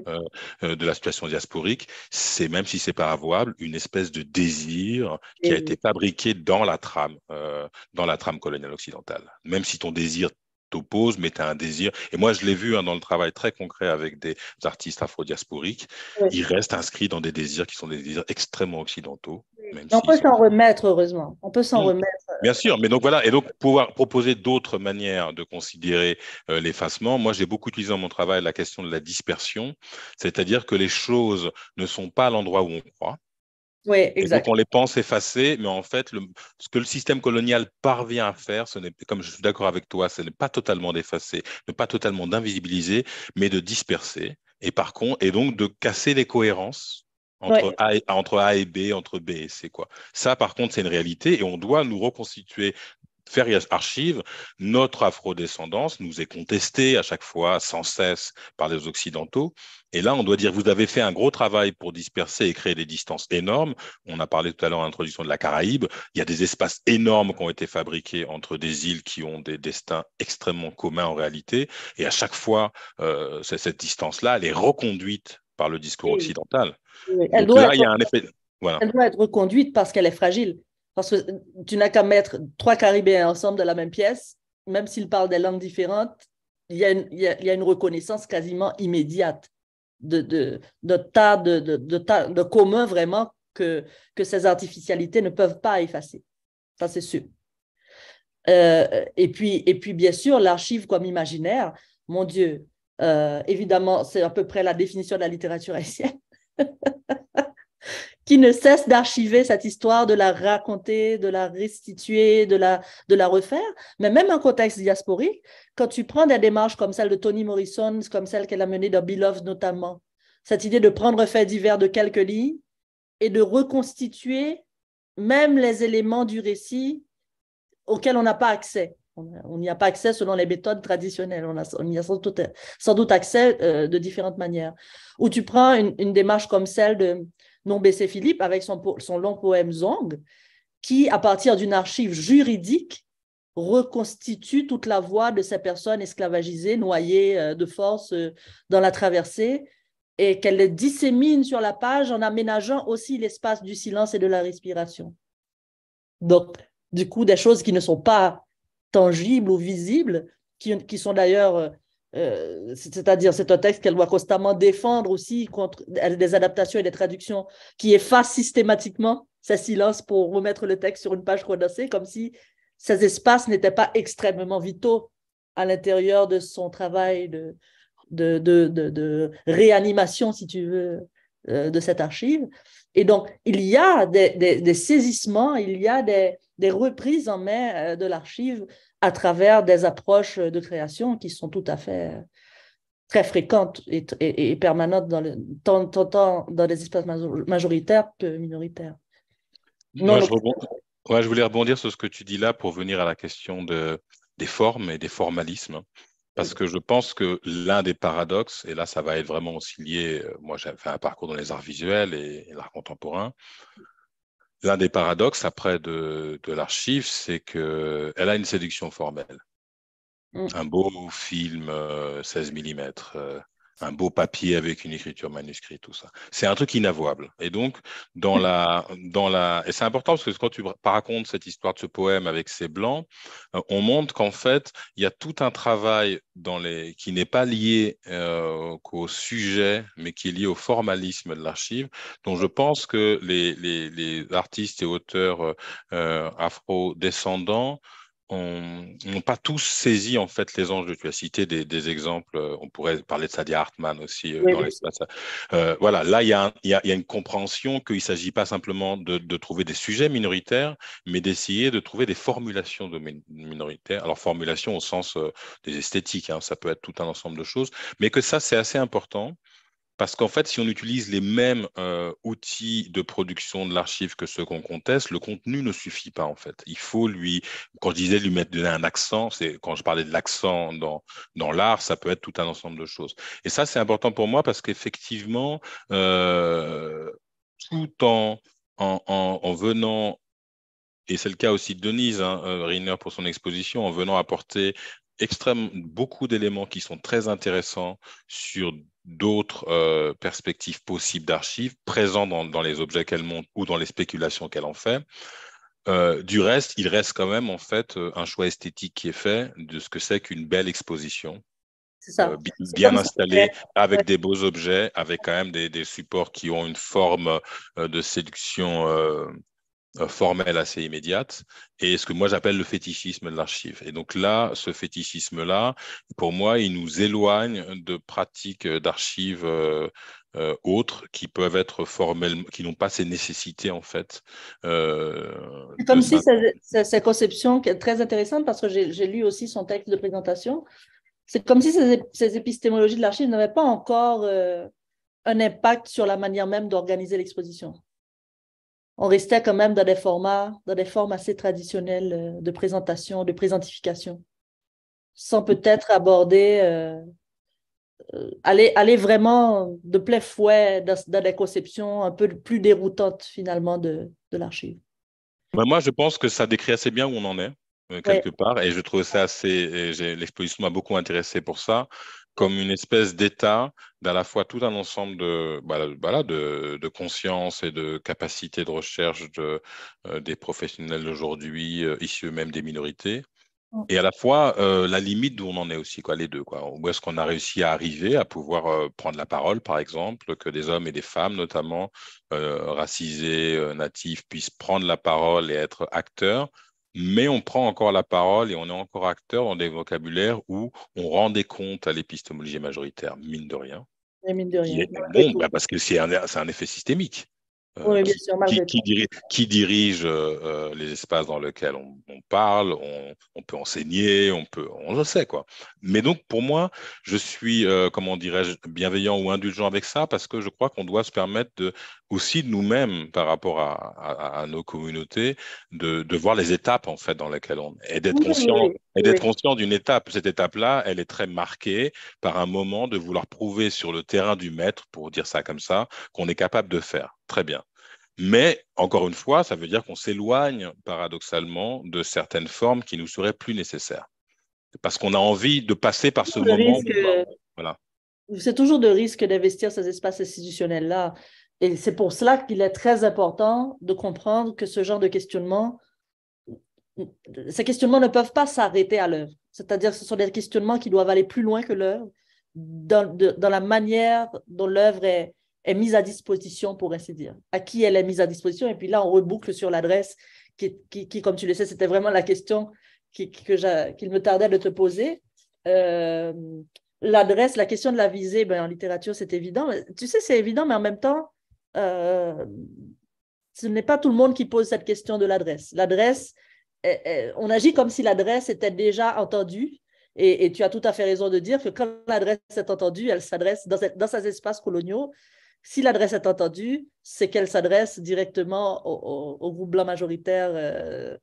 de la situation diasporique, c'est, même si c'est pas avouable, une espèce de désir qui a été fabriqué dans la trame coloniale occidentale. Même si ton désir t'oppose, mais tu as un désir. Et moi, je l'ai vu dans le travail très concret avec des artistes afro-diasporiques, Oui. ils restent inscrits dans des désirs qui sont des désirs extrêmement occidentaux. Même On peut s'ils s'en remettre, heureusement. On peut s'en remettre. Bien sûr, mais donc voilà, et donc pouvoir proposer d'autres manières de considérer l'effacement. Moi, j'ai beaucoup utilisé dans mon travail la question de la dispersion, c'est-à-dire que les choses ne sont pas à l'endroit où on croit. Oui, Et donc, exact. on les pense effacées, mais en fait, ce que le système colonial parvient à faire, comme je suis d'accord avec toi, ce n'est pas totalement d'effacer, ne pas totalement d'invisibiliser, mais de disperser. Et donc de casser les cohérences Oui. entre A et B, entre B et C, quoi. Ça, par contre, c'est une réalité et on doit nous reconstituer. Faire archive, notre afrodescendance nous est contestée à chaque fois, sans cesse, par les Occidentaux. Et là, on doit dire, vous avez fait un gros travail pour disperser et créer des distances énormes. On a parlé tout à l'heure en introduction de la Caraïbe. Il y a des espaces énormes qui ont été fabriqués entre des îles qui ont des destins extrêmement communs en réalité. Et à chaque fois, cette distance-là, elle est reconduite par le discours Oui. occidental. Oui. Donc là, il y a un effet. Voilà. Elle doit être reconduite parce qu'elle est fragile. Parce que tu n'as qu'à mettre 3 Caribéens ensemble dans la même pièce, même s'ils parlent des langues différentes, il y a une reconnaissance quasiment immédiate de tas de communs vraiment que ces artificialités ne peuvent pas effacer. Ça, c'est sûr. Et puis, bien sûr, l'archive comme imaginaire, mon Dieu, évidemment, c'est à peu près la définition de la littérature haïtienne. Qui ne cesse d'archiver cette histoire, de la raconter, de la restituer, de la refaire. Mais même en contexte diasporique, quand tu prends des démarches comme celle de Toni Morrison, comme celle qu'elle a menée dans Beloved notamment, cette idée de prendre un fait divers de quelques lignes et de reconstituer même les éléments du récit auxquels on n'a pas accès. On n'y a pas accès selon les méthodes traditionnelles. On y a sans doute accès de différentes manières. Ou tu prends une démarche comme celle de Nombessé Philippe avec son long poème Zong, qui, à partir d'une archive juridique, reconstitue toute la voix de ces personnes esclavagisées, noyées de force dans la traversée, et qu'elle les dissémine sur la page en aménageant aussi l'espace du silence et de la respiration. Donc, du coup, des choses qui ne sont pas tangibles ou visibles, qui sont d'ailleurs, c'est-à-dire c'est un texte qu'elle doit constamment défendre aussi contre des adaptations et des traductions qui effacent systématiquement ces silences pour remettre le texte sur une page condensée, comme si ces espaces n'étaient pas extrêmement vitaux à l'intérieur de son travail de réanimation, si tu veux, de cette archive. Et donc, il y a des saisissements, il y a des des reprises en main de l'archive à travers des approches de création qui sont tout à fait très fréquentes et permanentes tant dans les espaces majoritaires que minoritaires. Moi, je voulais rebondir sur ce que tu dis là pour venir à la question des formes et des formalismes. Parce que je pense que l'un des paradoxes, et là ça va être vraiment aussi lié, moi j'ai fait un parcours dans les arts visuels et l'art contemporain, l'un des paradoxes après de l'archive, c'est qu'elle a une séduction formelle. Un beau film 16 mm, un beau papier avec une écriture manuscrite, tout ça. C'est un truc inavouable. Et donc, et c'est important parce que quand tu racontes cette histoire de ce poème avec ces blancs, on montre qu'en fait, il y a tout un travail qui n'est pas lié qu'au sujet, mais qui est lié au formalisme de l'archive, dont je pense que les artistes et auteurs afro-descendants n'ont pas tous saisi en fait les enjeux. Tu as cité des exemples, on pourrait parler de Saadia Hartman aussi dans l'espace. Voilà, là il y a une compréhension qu'il ne s'agit pas simplement de trouver des sujets minoritaires, mais d'essayer de trouver des formulations de minoritaires. Alors formulation au sens des esthétiques, hein, ça peut être tout un ensemble de choses, mais que ça c'est assez important. Parce qu'en fait, si on utilise les mêmes outils de production de l'archive que ceux qu'on conteste, le contenu ne suffit pas en fait. Il faut quand je disais donner un accent, c'est quand je parlais de l'accent dans l'art, ça peut être tout un ensemble de choses. Et ça, c'est important pour moi parce qu'effectivement, tout en venant, et c'est le cas aussi de Denise Riner pour son exposition, en venant apporter beaucoup d'éléments qui sont très intéressants sur d'autres perspectives possibles d'archives présents dans les objets qu'elle montre ou dans les spéculations qu'elle en fait. Du reste, il reste quand même en fait un choix esthétique qui est fait de ce que c'est qu'une belle exposition. C'est ça. Bien installée, avec des beaux objets, avec quand même des supports qui ont une forme de séduction formelle assez immédiate, et ce que moi j'appelle le fétichisme de l'archive. Et donc là, ce fétichisme-là, pour moi, il nous éloigne de pratiques d'archives autres qui peuvent être formelles, qui n'ont pas ces nécessités en fait. C'est comme si cette conception qui est très intéressante parce que j'ai lu aussi son texte de présentation. C'est comme si ces épistémologies de l'archive n'avaient pas encore un impact sur la manière même d'organiser l'exposition. On restait quand même dans des formes assez traditionnelles de présentation, de présentification, sans peut-être aborder, aller vraiment de plein fouet dans des conceptions un peu plus déroutantes finalement de l'archive. Moi, je pense que ça décrit assez bien où on en est, quelque part, et je trouve ça l'exposition m'a beaucoup intéressé pour ça, comme une espèce d'état d'à la fois tout un ensemble de conscience et de capacité de recherche des professionnels d'aujourd'hui, issus eux-mêmes des minorités, et à la fois la limite d'où on en est aussi, quoi, les deux, quoi. Où est-ce qu'on a réussi à arriver à pouvoir prendre la parole, par exemple, que des hommes et des femmes, notamment racisés, natifs, puissent prendre la parole et être acteurs, mais on prend encore la parole et on est encore acteur dans des vocabulaires où on rend des comptes à l'épistémologie majoritaire, mine de rien. Et mine de rien. Bon, parce que c'est un effet systémique. Oui, bien sûr, malgré Qui dirige les espaces dans lesquels on parle, on peut enseigner, on le sait, quoi. Mais donc, pour moi, je suis, comment dirais-je, bienveillant ou indulgent avec ça parce que je crois qu'on doit se permettre aussi de nous-mêmes, par rapport à nos communautés, de voir les étapes, en fait, dans lesquelles on est, et d'être conscient d'une étape. Cette étape-là, elle est très marquée par un moment de vouloir prouver sur le terrain du maître, pour dire ça comme ça, qu'on est capable de faire. Très bien. Mais, encore une fois, ça veut dire qu'on s'éloigne paradoxalement de certaines formes qui nous seraient plus nécessaires. Parce qu'on a envie de passer par ce moment. Voilà. C'est toujours de risque d'investir ces espaces institutionnels-là. Et c'est pour cela qu'il est très important de comprendre que ce genre de questionnement, ces questionnements ne peuvent pas s'arrêter à l'œuvre. C'est-à-dire que ce sont des questionnements qui doivent aller plus loin que l'œuvre dans la manière dont l'œuvre est mise à disposition, pour ainsi dire. À qui elle est mise à disposition. Et puis là, on reboucle sur l'adresse qui, comme tu le sais, c'était vraiment la question qu'il me tardait de te poser. L'adresse, la question de la visée, en littérature, c'est évident. Tu sais, c'est évident, mais en même temps, ce n'est pas tout le monde qui pose cette question de l'adresse. L'adresse on agit comme si l'adresse était déjà entendue. Et tu as tout à fait raison de dire que quand l'adresse est entendue, elle s'adresse dans ces espaces coloniaux. Si l'adresse est entendue, c'est qu'elle s'adresse directement au groupe blanc majoritaire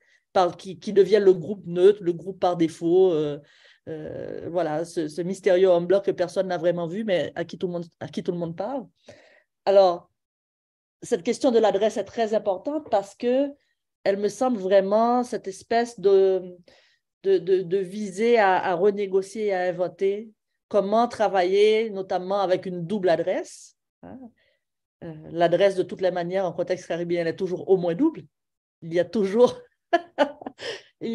qui devient le groupe neutre, le groupe par défaut. Voilà, ce mystérieux homme blanc que personne n'a vraiment vu, mais à qui tout le monde parle. Alors, cette question de l'adresse est très importante parce que elle me semble vraiment cette espèce de viser à renégocier et à inventer comment travailler, notamment avec une double adresse. Hein. L'adresse, de toutes les manières, en contexte caribéen, elle est toujours au moins double. Il y a toujours, s'il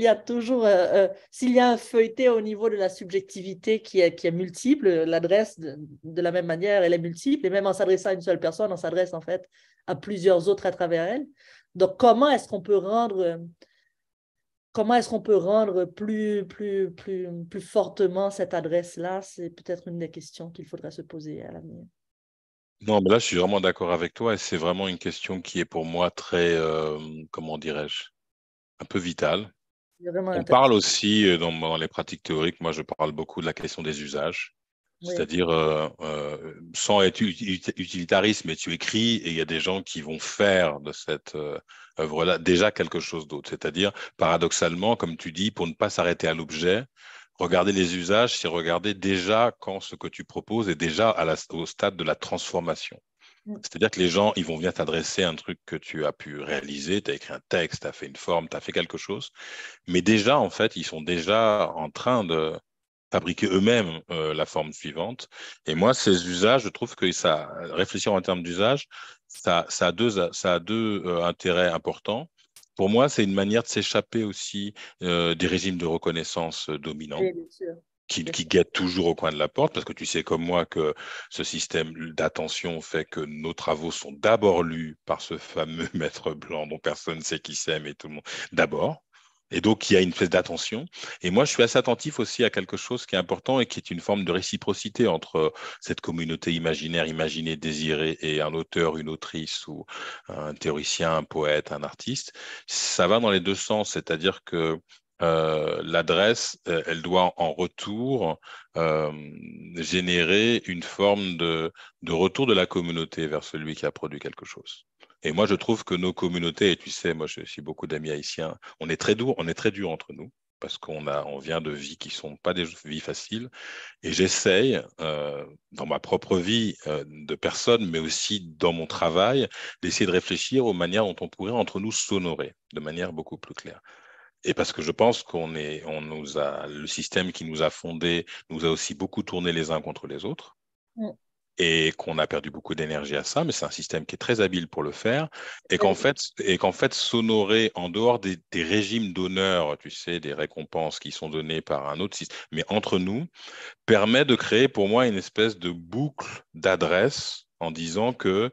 y a un feuilleté au niveau de la subjectivité qui est multiple, l'adresse, de la même manière, elle est multiple. Et même en s'adressant à une seule personne, on s'adresse en fait à plusieurs autres à travers elle. Donc, comment est-ce qu'on peut rendre plus fortement cette adresse-là? C'est peut-être une des questions qu'il faudrait se poser à l'avenir. Non, mais là, je suis vraiment d'accord avec toi et c'est vraiment une question qui est pour moi très, comment dirais-je, un peu vitale. C'est vraiment On intéressant. parle aussi dans les pratiques théoriques, moi je parle beaucoup de la question des usages, Oui. c'est-à-dire sans être utilitariste, mais tu écris et il y a des gens qui vont faire de cette œuvre-là déjà quelque chose d'autre. C'est-à-dire, paradoxalement, comme tu dis, pour ne pas s'arrêter à l'objet, regarder les usages, c'est regarder déjà quand ce que tu proposes est déjà au stade de la transformation. Mm. C'est-à-dire que les gens, ils vont venir t'adresser un truc que tu as pu réaliser, tu as écrit un texte, tu as fait une forme, tu as fait quelque chose. Mais déjà, en fait, ils sont déjà en train de fabriquer eux-mêmes la forme suivante. Et moi, ces usages, je trouve que réfléchir en termes d'usage, ça a deux intérêts importants. Pour moi, c'est une manière de s'échapper aussi des régimes de reconnaissance dominants Oui, bien sûr. Bien qui sûr. guettent toujours au coin de la porte, parce que tu sais comme moi que ce système d'attention fait que nos travaux sont d'abord lus par ce fameux maître blanc dont personne ne sait qui c'est, mais tout le monde d'abord. Et donc, il y a une espèce d'attention. Et moi, je suis assez attentif aussi à quelque chose qui est important et qui est une forme de réciprocité entre cette communauté imaginaire, imaginée, désirée, et un auteur, une autrice, ou un théoricien, un poète, un artiste. Ça va dans les deux sens, c'est-à-dire que l'adresse, elle doit en retour euh, générer une forme de retour de la communauté vers celui qui a produit quelque chose. Et moi, je trouve que nos communautés, et tu sais, moi, je suis beaucoup d'amis haïtiens, on est très dur entre nous. Parce on vient de vies qui sont pas des vies faciles. Et j'essaye, dans ma propre vie de personne, mais aussi dans mon travail, d'essayer de réfléchir aux manières dont on pourrait entre nous s'honorer de manière beaucoup plus claire. Et parce que je pense le système qui nous a fondés nous a aussi beaucoup tourné les uns contre les autres Mm. et qu'on a perdu beaucoup d'énergie à ça, mais c'est un système qui est très habile pour le faire Oui. et qu'en fait, s'honorer en dehors des régimes d'honneur, tu sais, des récompenses qui sont données par un autre système, mais entre nous, permet de créer pour moi une espèce de boucle d'adresse en disant que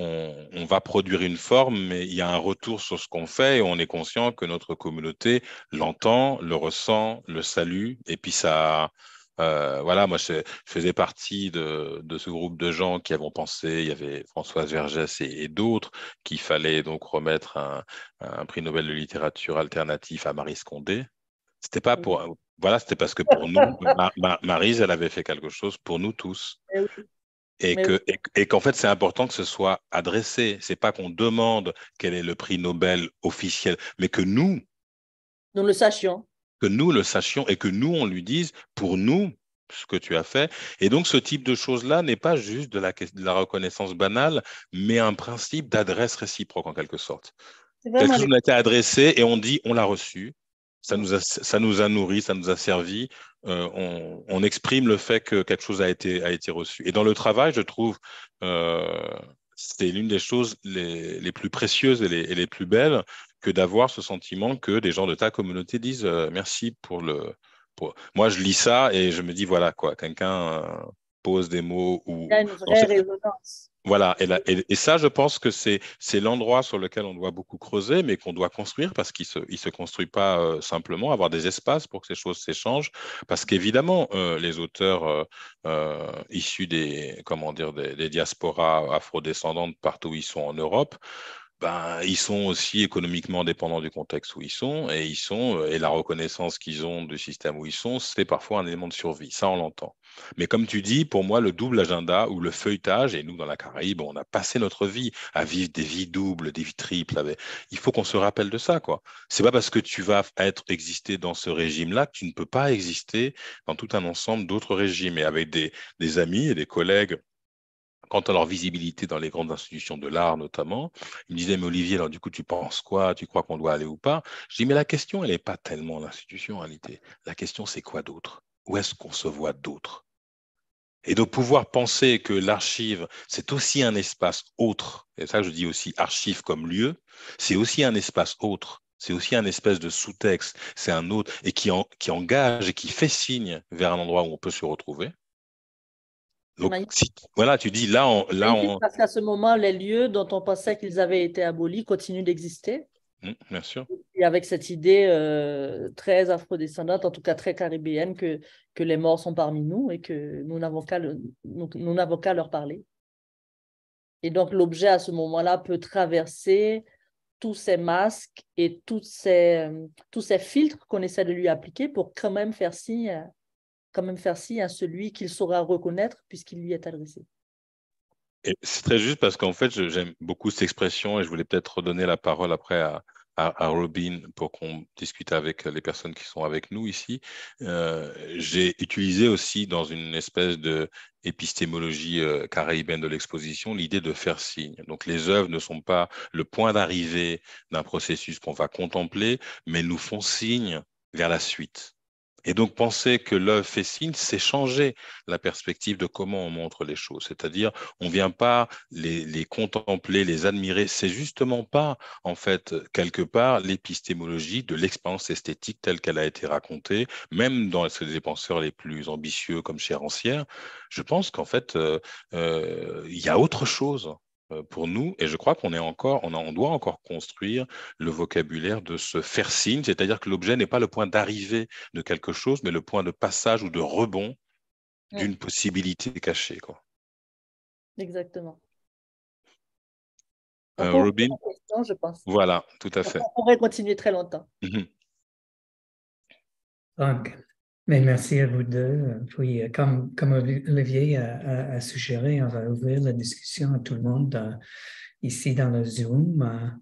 on va produire une forme, mais il y a un retour sur ce qu'on fait et on est conscient que notre communauté l'entend, le ressent, le salue. Et puis ça, voilà, moi je faisais partie de ce groupe de gens qui avons pensé, il y avait Françoise Vergès et d'autres, qu'il fallait donc remettre un prix Nobel de littérature alternatif à Maryse Condé. C'était pas Oui. pour, voilà, c'était parce que pour nous, Maryse, elle avait fait quelque chose pour nous tous. Mais oui. Et Mais oui. qu'en fait, c'est important que ce soit adressé. C'est pas qu'on demande quel est le prix Nobel officiel, mais Nous le sachions. que nous le sachions et que nous, on lui dise, pour nous, ce que tu as fait. Et donc, ce type de choses-là n'est pas juste de la reconnaissance banale, mais un principe d'adresse réciproque, en quelque sorte. C'est Quelque vraiment chose nous a été adressé et on dit, on l'a reçu. Mm. Ça nous a nourris, ça nous a servi. On exprime le fait que quelque chose a été reçu. Et dans le travail, je trouve, euh, c'est l'une des choses les plus précieuses et les plus belles que d'avoir ce sentiment que des gens de ta communauté disent merci pour Moi, je lis ça et je me dis, voilà, quoi, quelqu'un pose des mots Il y a ou une vraie résonance. voilà, et ça, je pense que c'est l'endroit sur lequel on doit beaucoup creuser, mais qu'on doit construire parce il se construit pas simplement, avoir des espaces pour que ces choses s'échangent, parce qu'évidemment, les auteurs issus des, comment dire, des diasporas afrodescendantes partout où ils sont en Europe, ben, ils sont aussi économiquement dépendants du contexte où ils sont, et la reconnaissance qu'ils ont du système où ils sont, c'est parfois un élément de survie. Ça, on l'entend. Mais comme tu dis, pour moi, le double agenda ou le feuilletage, et nous, dans la Caraïbe, on a passé notre vie à vivre des vies doubles, des vies triples. Il faut qu'on se rappelle de ça, quoi. C'est pas parce que tu vas exister dans ce régime-là que tu ne peux pas exister dans tout un ensemble d'autres régimes. Et avec des amis et des collègues, quant à leur visibilité dans les grandes institutions de l'art notamment, il me disait, mais Olivier, alors du coup, tu penses quoi? Tu crois qu'on doit aller ou pas? Je dis, mais la question, elle n'est pas tellement l'institution en réalité. La question, c'est quoi d'autre? Où est-ce qu'on se voit d'autre? Et de pouvoir penser que l'archive, c'est aussi un espace autre, et ça je dis aussi archive comme lieu, c'est aussi un espace autre, c'est aussi un espèce de sous-texte, c'est un autre, et qui engage et qui fait signe vers un endroit où on peut se retrouver. C'est Donc, magnifique. voilà, tu dis, là, Magnifique parce qu'à ce moment, les lieux dont on pensait qu'ils avaient été abolis continuent d'exister. Bien sûr. Et avec cette idée très afrodescendante, en tout cas très caribéenne, que les morts sont parmi nous et que nous n'avons qu'à leur parler. Et donc, l'objet, à ce moment-là, peut traverser tous ces masques et tous ces filtres qu'on essaie de lui appliquer pour quand même faire signe à celui qu'il saura reconnaître puisqu'il lui est adressé. Et c'est très juste parce qu'en fait, j'aime beaucoup cette expression et je voulais peut-être redonner la parole après à Robin pour qu'on discute avec les personnes qui sont avec nous ici. J'ai utilisé aussi dans une espèce de épistémologie caribéenne de l'exposition l'idée de faire signe. Donc les œuvres ne sont pas le point d'arrivée d'un processus qu'on va contempler, mais nous font signe vers la suite. Et donc, penser que l'œuvre fait signe, c'est changer la perspective de comment on montre les choses. C'est-à-dire, on ne vient pas les contempler, les admirer. C'est justement pas, en fait, quelque part, l'épistémologie de l'expérience esthétique telle qu'elle a été racontée, même dans les penseurs les plus ambitieux comme chez Rancière. Je pense qu'en fait, il y a autre chose pour nous, et je crois on doit encore construire le vocabulaire de se faire signe, c'est-à-dire que l'objet n'est pas le point d'arrivée de quelque chose, mais le point de passage ou de rebond d'une possibilité cachée, quoi. Exactement. On peut poser Robin, la question, je pense. voilà, tout à fait. On pourrait continuer très longtemps. Donc, mais merci à vous deux. Puis, comme Olivier a suggéré, on va ouvrir la discussion à tout le monde ici dans le Zoom.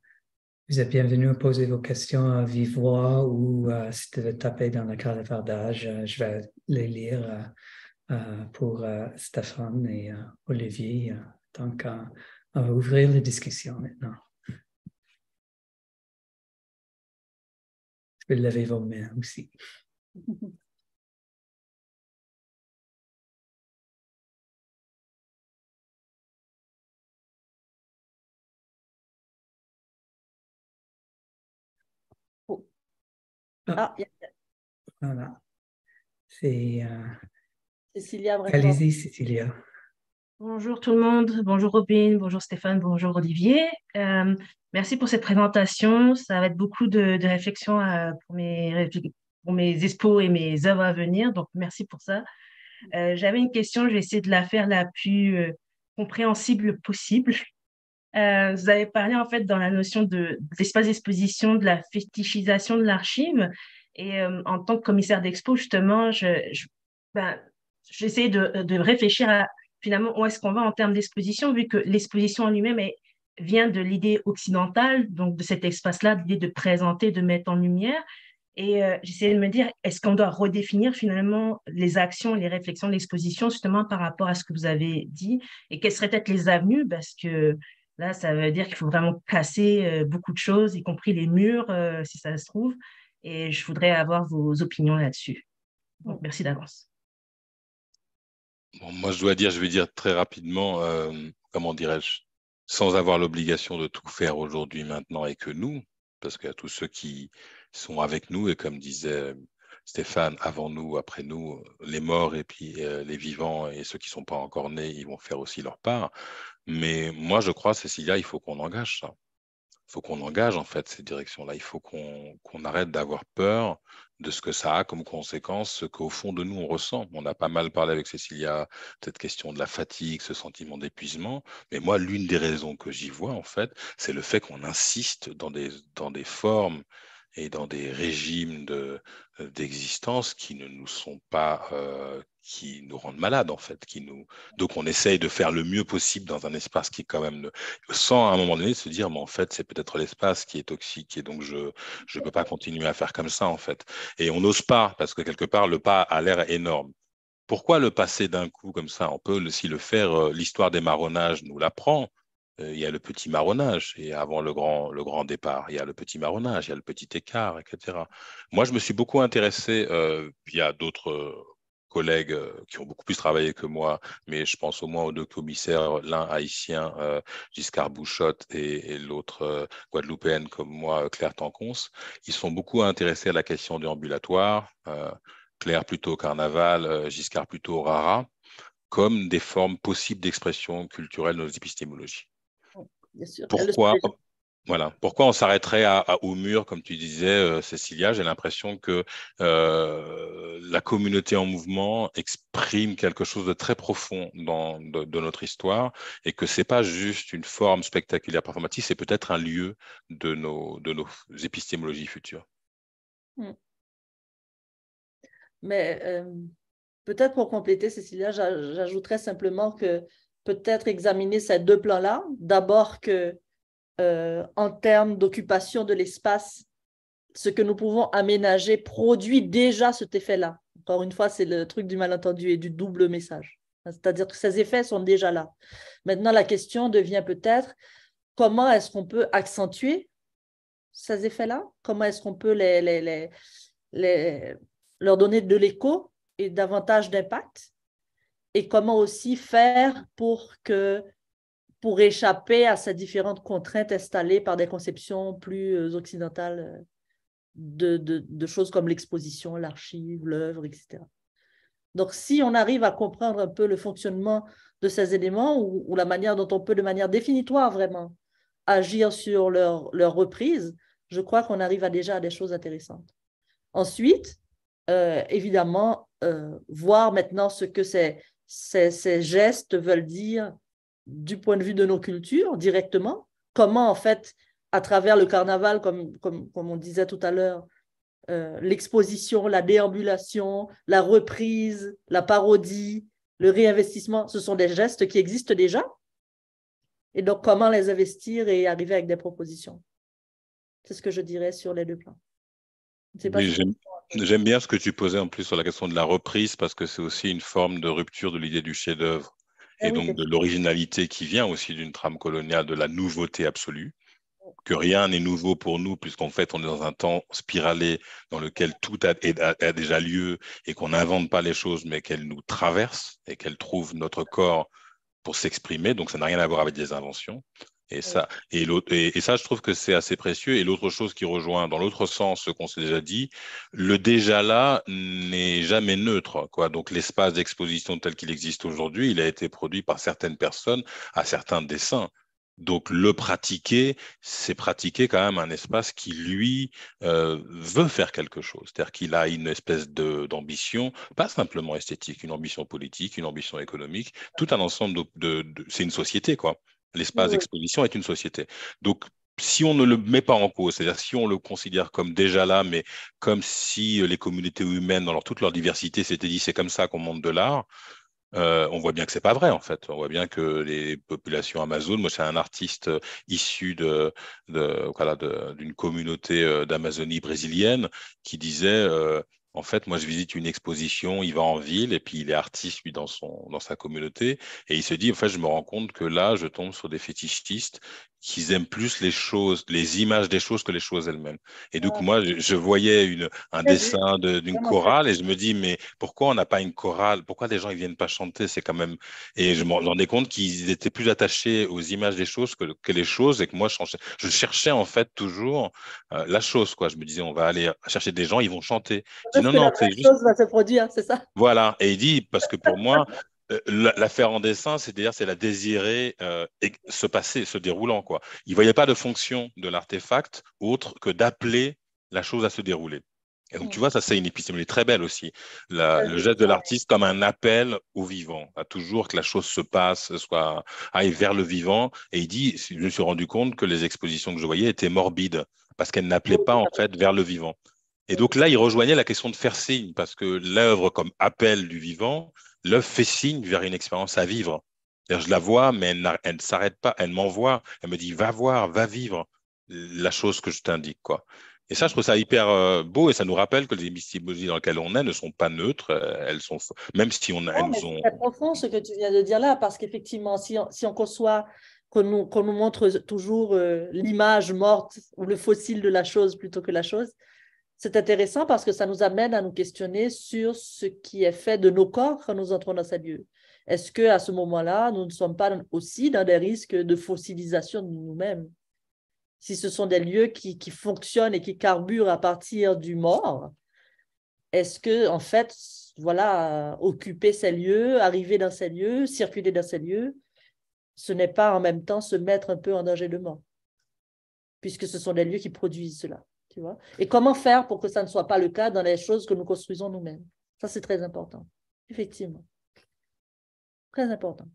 Vous êtes bienvenus à poser vos questions à vive voix ou si vous veux taper dans la clavardage, je vais les lire pour Stéphane et Olivier. Donc, on va ouvrir la discussion maintenant. Vous pouvez lever vos mains aussi. Voilà. C'est Cécilia, allez-y, Cécilia. Bonjour tout le monde, bonjour Robin, bonjour Stéphane, bonjour Olivier. Merci pour cette présentation. Ça va être beaucoup de réflexions pour mes expos et mes œuvres à venir. Donc, merci pour ça. J'avais une question, je vais essayer de la faire la plus compréhensible possible. Vous avez parlé en fait dans la notion d'espace d'exposition, de la fétichisation de l'archive. Et en tant que commissaire d'expo, justement, j'essaie de réfléchir à finalement où est-ce qu'on va en termes d'exposition, vu que l'exposition en lui-même vient de l'idée occidentale, donc de cet espace-là, l'idée de présenter, de mettre en lumière. Et j'essaie de me dire, est-ce qu'on doit redéfinir finalement les actions et les réflexions de l'exposition justement par rapport à ce que vous avez dit et quelles seraient peut-être les avenues, parce que là, ça veut dire qu'il faut vraiment casser beaucoup de choses, y compris les murs, si ça se trouve. Et je voudrais avoir vos opinions là-dessus. Donc, merci d'avance. Bon, moi, je vais dire très rapidement, comment dirais-je, sans avoir l'obligation de tout faire aujourd'hui, maintenant, et que nous, parce qu'il y a tous ceux qui sont avec nous, et comme disait Stéphane, avant nous, après nous, les morts et puis les vivants et ceux qui ne sont pas encore nés, ils vont faire aussi leur part. Mais moi, je crois, Cécilia, il faut qu'on engage ça. Il faut qu'on engage en fait ces directions-là. Il faut qu'on arrête d'avoir peur de ce que ça a comme conséquence, ce qu'au fond de nous, on ressent. On a pas mal parlé avec Cécilia, cette question de la fatigue, ce sentiment d'épuisement. Mais moi, l'une des raisons que j'y vois, en fait, c'est le fait qu'on insiste dans des formes et dans des régimes d'existence qui ne nous sont pas, qui nous rendent malades, en fait. Donc, on essaye de faire le mieux possible dans un espace qui est quand même, sans à un moment donné se dire, mais en fait, c'est peut-être l'espace qui est toxique et donc je ne peux pas continuer à faire comme ça, en fait. Et on n'ose pas, parce que quelque part, le pas a l'air énorme. Pourquoi le passer d'un coup comme ça? On peut aussi le faire, l'histoire des marronnages nous l'apprend. Il y a le petit marronnage, et avant le grand départ, il y a le petit marronnage, il y a le petit écart, etc. Moi, je me suis beaucoup intéressé, via d'autres collègues qui ont beaucoup plus travaillé que moi, mais je pense au moins aux deux commissaires, l'un haïtien, Giscard Bouchotte, et l'autre guadeloupéenne comme moi, Claire Tanconce. Ils sont beaucoup intéressés à la question du ambulatoire, Claire plutôt au carnaval, Giscard plutôt au rara, comme des formes possibles d'expression culturelle dans nos épistémologies. Bien sûr. Pourquoi, voilà, pourquoi on s'arrêterait au mur, comme tu disais, Cécilia? J'ai l'impression que la communauté en mouvement exprime quelque chose de très profond de notre histoire, et que c'est pas juste une forme spectaculaire performative, c'est peut-être un lieu de nos épistémologies futures. Mais peut-être pour compléter, Cécilia, j'ajouterais simplement que peut-être examiner ces deux plans-là. D'abord que en termes d'occupation de l'espace, ce que nous pouvons aménager produit déjà cet effet-là. Encore une fois, c'est le truc du malentendu et du double message. C'est-à-dire que ces effets sont déjà là. Maintenant, la question devient peut-être comment est-ce qu'on peut accentuer ces effets-là? Comment est-ce qu'on peut leur donner de l'écho et davantage d'impact? Et comment aussi faire pour échapper à ces différentes contraintes installées par des conceptions plus occidentales de choses comme l'exposition, l'archive, l'œuvre, etc. Donc, si on arrive à comprendre un peu le fonctionnement de ces éléments ou la manière dont on peut, de manière définitoire vraiment, agir sur leur reprise, je crois qu'on arrive déjà à des choses intéressantes. Ensuite, évidemment, voir maintenant ce que ces gestes veulent dire du point de vue de nos cultures directement, comment en fait, à travers le carnaval, comme on disait tout à l'heure, l'exposition, la déambulation, la reprise, la parodie, le réinvestissement, ce sont des gestes qui existent déjà. Et donc, comment les investir et arriver avec des propositions? C'est ce que je dirais sur les deux plans. Oui, j'aime bien ce que tu posais en plus sur la question de la reprise, parce que c'est aussi une forme de rupture de l'idée du chef-d'œuvre et donc de l'originalité qui vient aussi d'une trame coloniale, de la nouveauté absolue, que rien n'est nouveau pour nous, puisqu'en fait, on est dans un temps spiralé dans lequel tout a déjà lieu et qu'on n'invente pas les choses, mais qu'elles nous traversent et qu'elles trouvent notre corps pour s'exprimer. Donc, ça n'a rien à voir avec des inventions. Et ça, je trouve que c'est assez précieux. Et l'autre chose qui rejoint dans l'autre sens ce qu'on s'est déjà dit, le déjà là n'est jamais neutre, quoi. Donc l'espace d'exposition tel qu'il existe aujourd'hui, il a été produit par certaines personnes à certains desseins. Donc le pratiquer, c'est pratiquer quand même un espace qui, lui, veut faire quelque chose. C'est-à-dire qu'il a une espèce d'ambition, pas simplement esthétique, une ambition politique, une ambition économique, tout un ensemble c'est une société, quoi. L'espace d'exposition est une société. Donc, si on ne le met pas en cause, c'est-à-dire si on le considère comme déjà là, mais comme si les communautés humaines, dans toute leur diversité, s'étaient dit c'est comme ça qu'on monte de l'art, on voit bien que c'est pas vrai en fait. On voit bien que les populations amazones, moi c'est un artiste issu d'une communauté d'Amazonie brésilienne qui disait en fait, moi, je visite une exposition, il va en ville et puis il est artiste, lui, dans sa communauté. Et il se dit, en fait, je me rends compte que là, je tombe sur des fétichistes qui aiment plus les choses, les images des choses que les choses elles-mêmes. Et donc, moi, je voyais un dessin d'une chorale et je me dis, mais pourquoi on n'a pas une chorale? Pourquoi les gens ils viennent pas chanter? C'est quand même. Et je me rendais compte qu'ils étaient plus attachés aux images des choses que les choses, et que moi, je cherchais en fait toujours la chose, quoi. Je me disais, on va aller chercher des gens, ils vont chanter. Je dis, non, non, c'est juste. Chose va se produire, c'est ça? Voilà. Et il dit, parce que pour moi, la faire en dessin, c'est la désirer se passer, se déroulant, quoi. Il ne voyait pas de fonction de l'artefact autre que d'appeler la chose à se dérouler. Et donc, tu vois, ça, c'est une épistémologie très belle aussi. Le geste de l'artiste comme un appel au vivant, à toujours que la chose se passe, aille vers le vivant. Et il dit, je me suis rendu compte que les expositions que je voyais étaient morbides, parce qu'elles n'appelaient pas, en fait, vers le vivant. Et donc là, il rejoignait la question de faire signe, parce que l'œuvre comme appel du vivant, l'œuvre fait signe vers une expérience à vivre. C'est-à-dire, je la vois, mais elle ne s'arrête pas, elle m'envoie, elle me dit, va voir, va vivre la chose que je t'indique, quoi. Et ça, je trouve ça hyper beau et ça nous rappelle que les épistémologies dans lesquelles on est ne sont pas neutres. Elles sont, même si elles Non, mais nous c'est ont. très profond ce que tu viens de dire là, parce qu'effectivement, si on conçoit qu'on nous montre toujours l'image morte ou le fossile de la chose plutôt que la chose, c'est intéressant parce que ça nous amène à nous questionner sur ce qui est fait de nos corps quand nous entrons dans ces lieux. Est-ce qu'à ce moment-là, nous ne sommes pas aussi dans des risques de fossilisation de nous-mêmes? Si ce sont des lieux qui fonctionnent et qui carburent à partir du mort, est-ce que, en fait, voilà, occuper ces lieux, arriver dans ces lieux, circuler dans ces lieux, ce n'est pas en même temps se mettre un peu en danger de mort, puisque ce sont des lieux qui produisent cela, tu vois? Et comment faire pour que ça ne soit pas le cas dans les choses que nous construisons nous-mêmes? Ça, c'est très important, effectivement. Très important.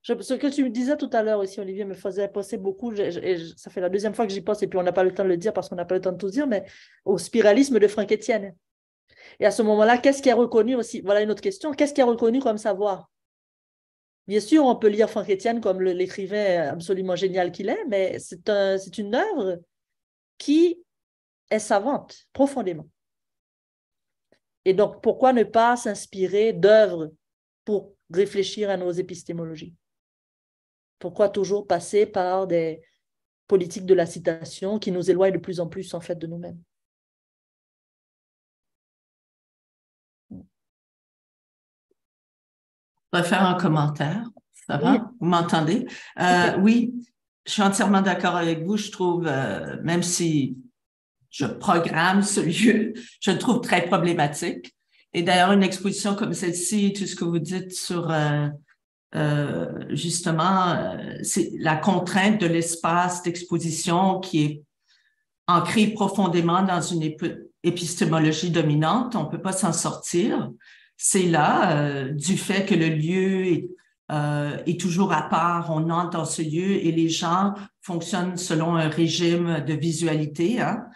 Ce que tu me disais tout à l'heure aussi, Olivier, me faisait penser beaucoup, ça fait la deuxième fois que j'y pense, et puis on n'a pas le temps de le dire parce qu'on n'a pas le temps de tout dire, mais au spiralisme de Franck Etienne. Et à ce moment-là, qu'est-ce qui est reconnu aussi? Voilà une autre question. Qu'est-ce qui est reconnu comme savoir? Bien sûr, on peut lire Franck Etienne comme l'écrivain absolument génial qu'il est, mais c'est une œuvre qui est savante, profondément. Et donc, pourquoi ne pas s'inspirer d'œuvres pour réfléchir à nos épistémologies? Pourquoi toujours passer par des politiques de la citation qui nous éloignent de plus en plus, en fait, de nous-mêmes? Je vais faire un commentaire. Ça va? Oui. Vous m'entendez? Oui, je suis entièrement d'accord avec vous. Je trouve, même si je programme ce lieu, je le trouve très problématique. Et d'ailleurs, une exposition comme celle-ci, tout ce que vous dites sur justement, c'est la contrainte de l'espace d'exposition qui est ancrée profondément dans une épistémologie dominante. On ne peut pas s'en sortir. C'est là, du fait que le lieu est toujours à part, on entre dans ce lieu et les gens fonctionnent selon un régime de visualité. Hein?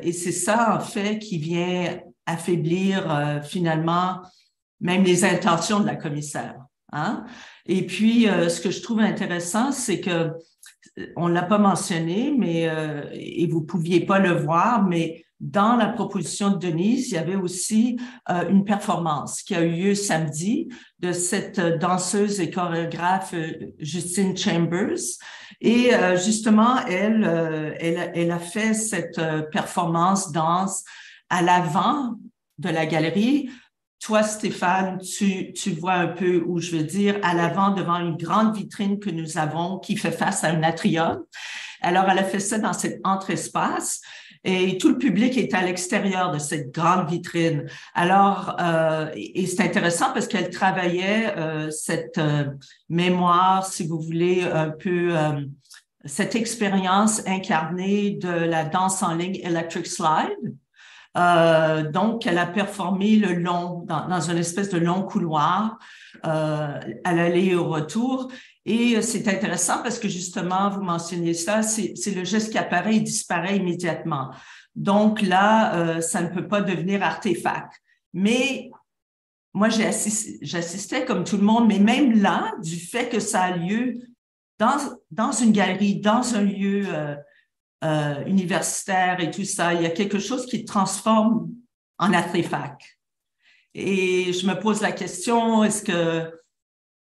Et c'est ça, en fait, qui vient affaiblir finalement même les intentions de la commissaire. Hein? Et puis, ce que je trouve intéressant, c'est que on ne l'a pas mentionné, mais et vous ne pouviez pas le voir, mais dans la proposition de Denise, il y avait aussi une performance qui a eu lieu samedi de cette danseuse et chorégraphe Justine Chambers. Et justement, elle a fait cette performance danse à l'avant de la galerie. Toi, Stéphane, tu vois un peu où je veux dire, à l'avant, devant une grande vitrine que nous avons qui fait face à un atrium. Alors, elle a fait ça dans cet entre-espace et tout le public est à l'extérieur de cette grande vitrine. Alors, et c'est intéressant parce qu'elle travaillait cette mémoire, si vous voulez, un peu cette expérience incarnée de la danse en ligne Electric Slide. Donc, elle a performé le long, dans une espèce de long couloir, à l'aller et au retour. Et c'est intéressant parce que justement, vous mentionnez ça, c'est le geste qui apparaît et disparaît immédiatement. Donc là, ça ne peut pas devenir artefact. Mais moi, j'assistais comme tout le monde, mais même là, du fait que ça a lieu dans une galerie, dans un lieu universitaire et tout ça, il y a quelque chose qui transforme en artefact. Et je me pose la question, est-ce que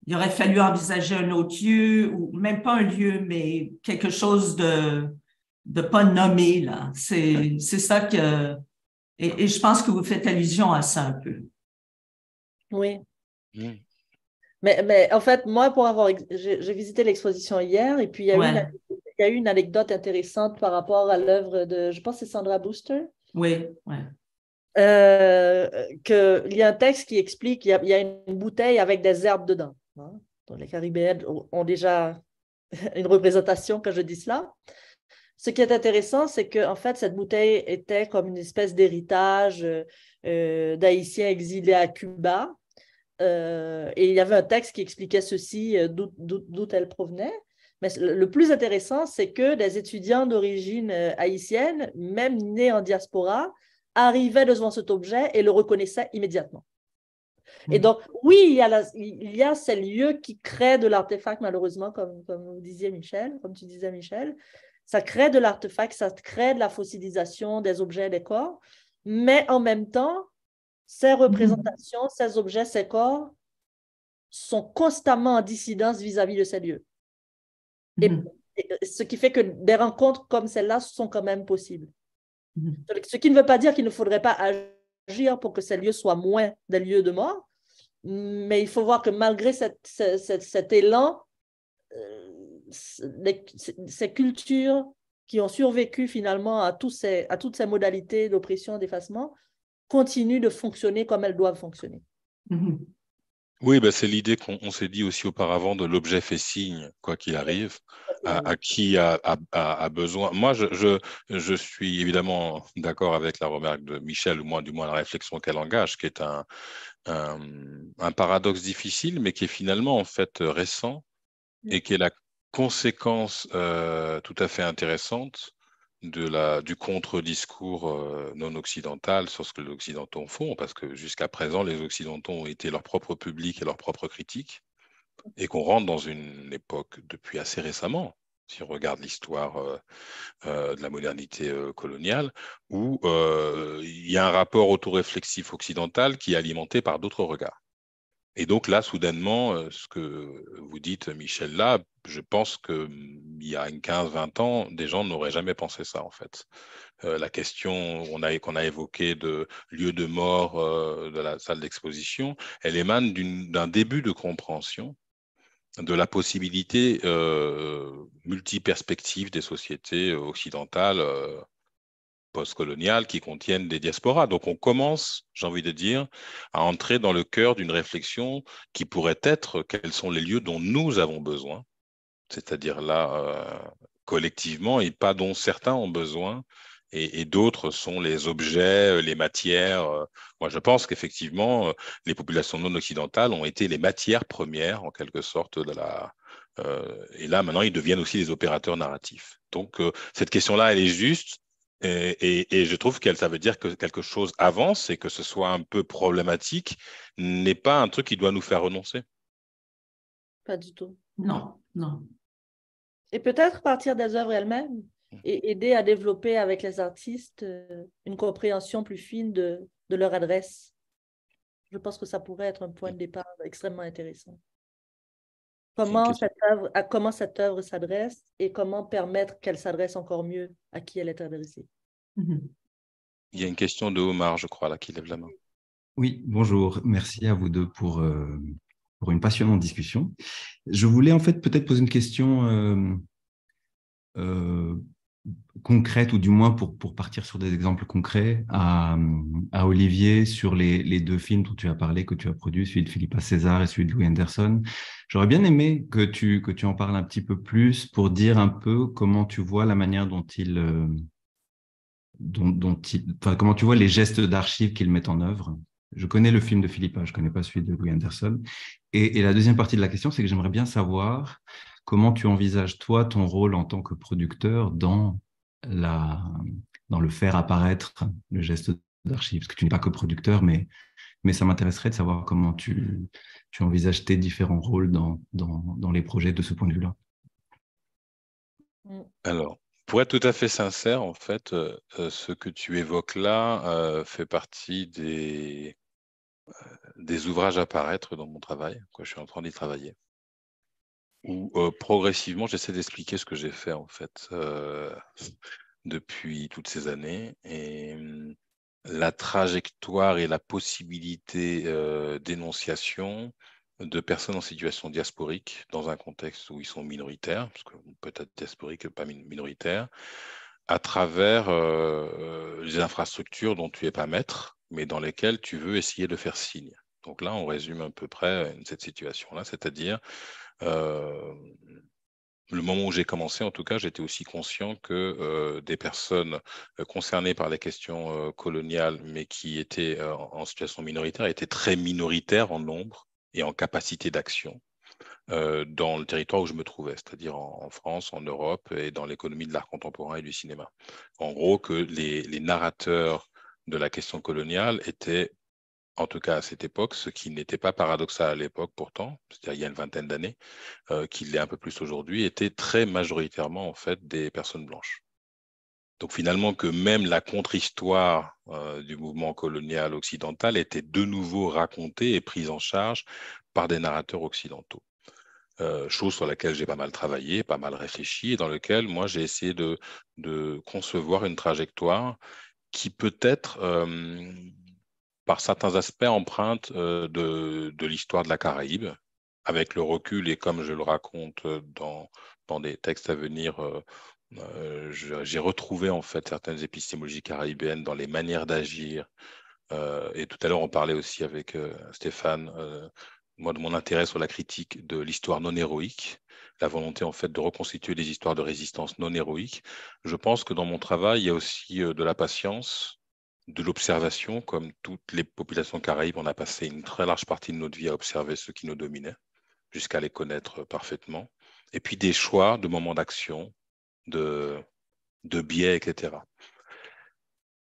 il aurait fallu envisager un autre lieu, ou même pas un lieu, mais quelque chose de pas nommé, là. C'est ça que... Et je pense que vous faites allusion à ça un peu. Oui. Mais en fait, moi, j'ai visité l'exposition hier, et puis il y a eu une anecdote intéressante par rapport à l'œuvre de, je pense que c'est Sandra Booster. Oui, oui. qu'il y a un texte qui explique qu'il y a une bouteille avec des herbes dedans. Hein. Donc, les Caribéennes ont déjà une représentation quand je dis cela. Ce qui est intéressant, c'est que en fait, cette bouteille était comme une espèce d'héritage d'Haïtiens exilés à Cuba. Et il y avait un texte qui expliquait ceci, d'où elle provenait. Mais le plus intéressant, c'est que des étudiants d'origine haïtienne, même nés en diaspora, arrivaient devant cet objet et le reconnaissaient immédiatement. Et donc, oui, il y a ces lieux qui créent de l'artefact, malheureusement, comme vous disiez, Michel, comme tu disais, Michel. Ça crée de l'artefact, ça crée de la fossilisation des objets et des corps, mais en même temps, ces représentations, ces objets, ces corps sont constamment en dissidence vis-à-vis de ces lieux. Et ce qui fait que des rencontres comme celle-là sont quand même possibles. Ce qui ne veut pas dire qu'il ne faudrait pas agir pour que ces lieux soient moins des lieux de mort, mais il faut voir que malgré cet élan, ces cultures qui ont survécu finalement à toutes ces modalités d'oppression, d'effacement, continuent de fonctionner comme elles doivent fonctionner. Oui, bah, c'est l'idée qu'on s'est dit aussi auparavant de l'objet fait signe, quoi qu'il arrive, à qui a besoin. Moi, je suis évidemment d'accord avec la remarque de Michel, ou du moins la réflexion qu'elle engage, qui est un paradoxe difficile, mais qui est finalement en fait récent et qui est la conséquence tout à fait intéressante du contre-discours non occidental sur ce que les Occidentaux font, parce que jusqu'à présent, les Occidentaux ont été leur propre public et leur propre critique, et qu'on rentre dans une époque depuis assez récemment, si on regarde l'histoire de la modernité coloniale, où il y a un rapport autoréflexif occidental qui est alimenté par d'autres regards. Et donc là, soudainement, ce que vous dites, Michel, là, je pense qu'il y a 15-20 ans, des gens n'auraient jamais pensé ça, en fait. La question qu'on a évoquée de lieu de mort de la salle d'exposition, elle émane d'un début de compréhension de la possibilité multiperspective des sociétés occidentales post-coloniales qui contiennent des diasporas. Donc on commence, j'ai envie de dire, à entrer dans le cœur d'une réflexion qui pourrait être quels sont les lieux dont nous avons besoin, c'est-à-dire là, collectivement, et pas dont certains ont besoin, et d'autres sont les objets, les matières. Moi, je pense qu'effectivement, les populations non occidentales ont été les matières premières, en quelque sorte, et là, maintenant, ils deviennent aussi des opérateurs narratifs. Donc, cette question-là, elle est juste. Et je trouve ça veut dire que quelque chose avance et que ce soit un peu problématique n'est pas un truc qui doit nous faire renoncer. Pas du tout. Non. Et peut-être partir des œuvres elles-mêmes et aider à développer avec les artistes une compréhension plus fine de leur adresse. Je pense que ça pourrait être un point de départ extrêmement intéressant. Comment cette œuvre s'adresse et comment permettre qu'elle s'adresse encore mieux à qui elle est adressée. Il y a une question de Omar, je crois, là, qui lève la main. Oui, bonjour. Merci à vous deux pour une passionnante discussion. Je voulais en fait peut-être poser une question concrète, ou du moins pour partir sur des exemples concrets à Olivier sur les deux films dont tu as parlé, que tu as produits, celui de Philippa César et celui de Louis Anderson. J'aurais bien aimé que tu en parles un petit peu plus pour dire un peu comment tu vois la manière dont comment tu vois les gestes d'archives qu'ils mettent en œuvre. Je connais le film de Philippa, je ne connais pas celui de Louis Anderson. Et la deuxième partie de la question, c'est que j'aimerais bien savoir comment tu envisages, toi, ton rôle en tant que producteur dans le faire apparaître le geste d'archive. Parce que tu n'es pas que producteur, mais ça m'intéresserait de savoir comment tu envisages tes différents rôles dans les projets de ce point de vue-là. Alors, pour être tout à fait sincère, en fait, ce que tu évoques là fait partie des ouvrages à paraître dans mon travail, quoi, je suis en train d'y travailler, où progressivement, j'essaie d'expliquer ce que j'ai fait, en fait, depuis toutes ces années, et la trajectoire et la possibilité d'énonciation de personnes en situation diasporique dans un contexte où ils sont minoritaires, parce qu'on peut être diasporique, pas minoritaire, à travers les infrastructures dont tu n'es pas maître, mais dans lesquels tu veux essayer de faire signe. Donc là, on résume à peu près cette situation-là, c'est-à-dire le moment où j'ai commencé, en tout cas, j'étais aussi conscient que des personnes concernées par les questions coloniales, mais qui étaient en situation minoritaire, étaient très minoritaires en nombre et en capacité d'action dans le territoire où je me trouvais, c'est-à-dire en France, en Europe et dans l'économie de l'art contemporain et du cinéma. En gros, que les narrateurs de la question coloniale étaient, en tout cas à cette époque, ce qui n'était pas paradoxal à l'époque pourtant, c'est-à-dire il y a une vingtaine d'années, qu'il l'est un peu plus aujourd'hui, étaient très majoritairement en fait des personnes blanches. Donc finalement que même la contre-histoire du mouvement colonial occidental était de nouveau racontée et prise en charge par des narrateurs occidentaux. Chose sur laquelle j'ai pas mal travaillé, pas mal réfléchi, et dans lequel moi j'ai essayé de concevoir une trajectoire qui peut-être, par certains aspects, emprunte de l'histoire de la Caraïbe, avec le recul, et comme je le raconte dans des textes à venir, j'ai retrouvé en fait certaines épistémologies caribéennes dans les manières d'agir. Et tout à l'heure, on parlait aussi avec Stéphane, moi, de mon intérêt sur la critique de l'histoire non héroïque, la volonté en fait de reconstituer des histoires de résistance non héroïques. Je pense que dans mon travail, il y a aussi de la patience, de l'observation. Comme toutes les populations caraïbes, on a passé une très large partie de notre vie à observer ceux qui nous dominaient, jusqu'à les connaître parfaitement. Et puis des choix, de moments d'action, de biais, etc.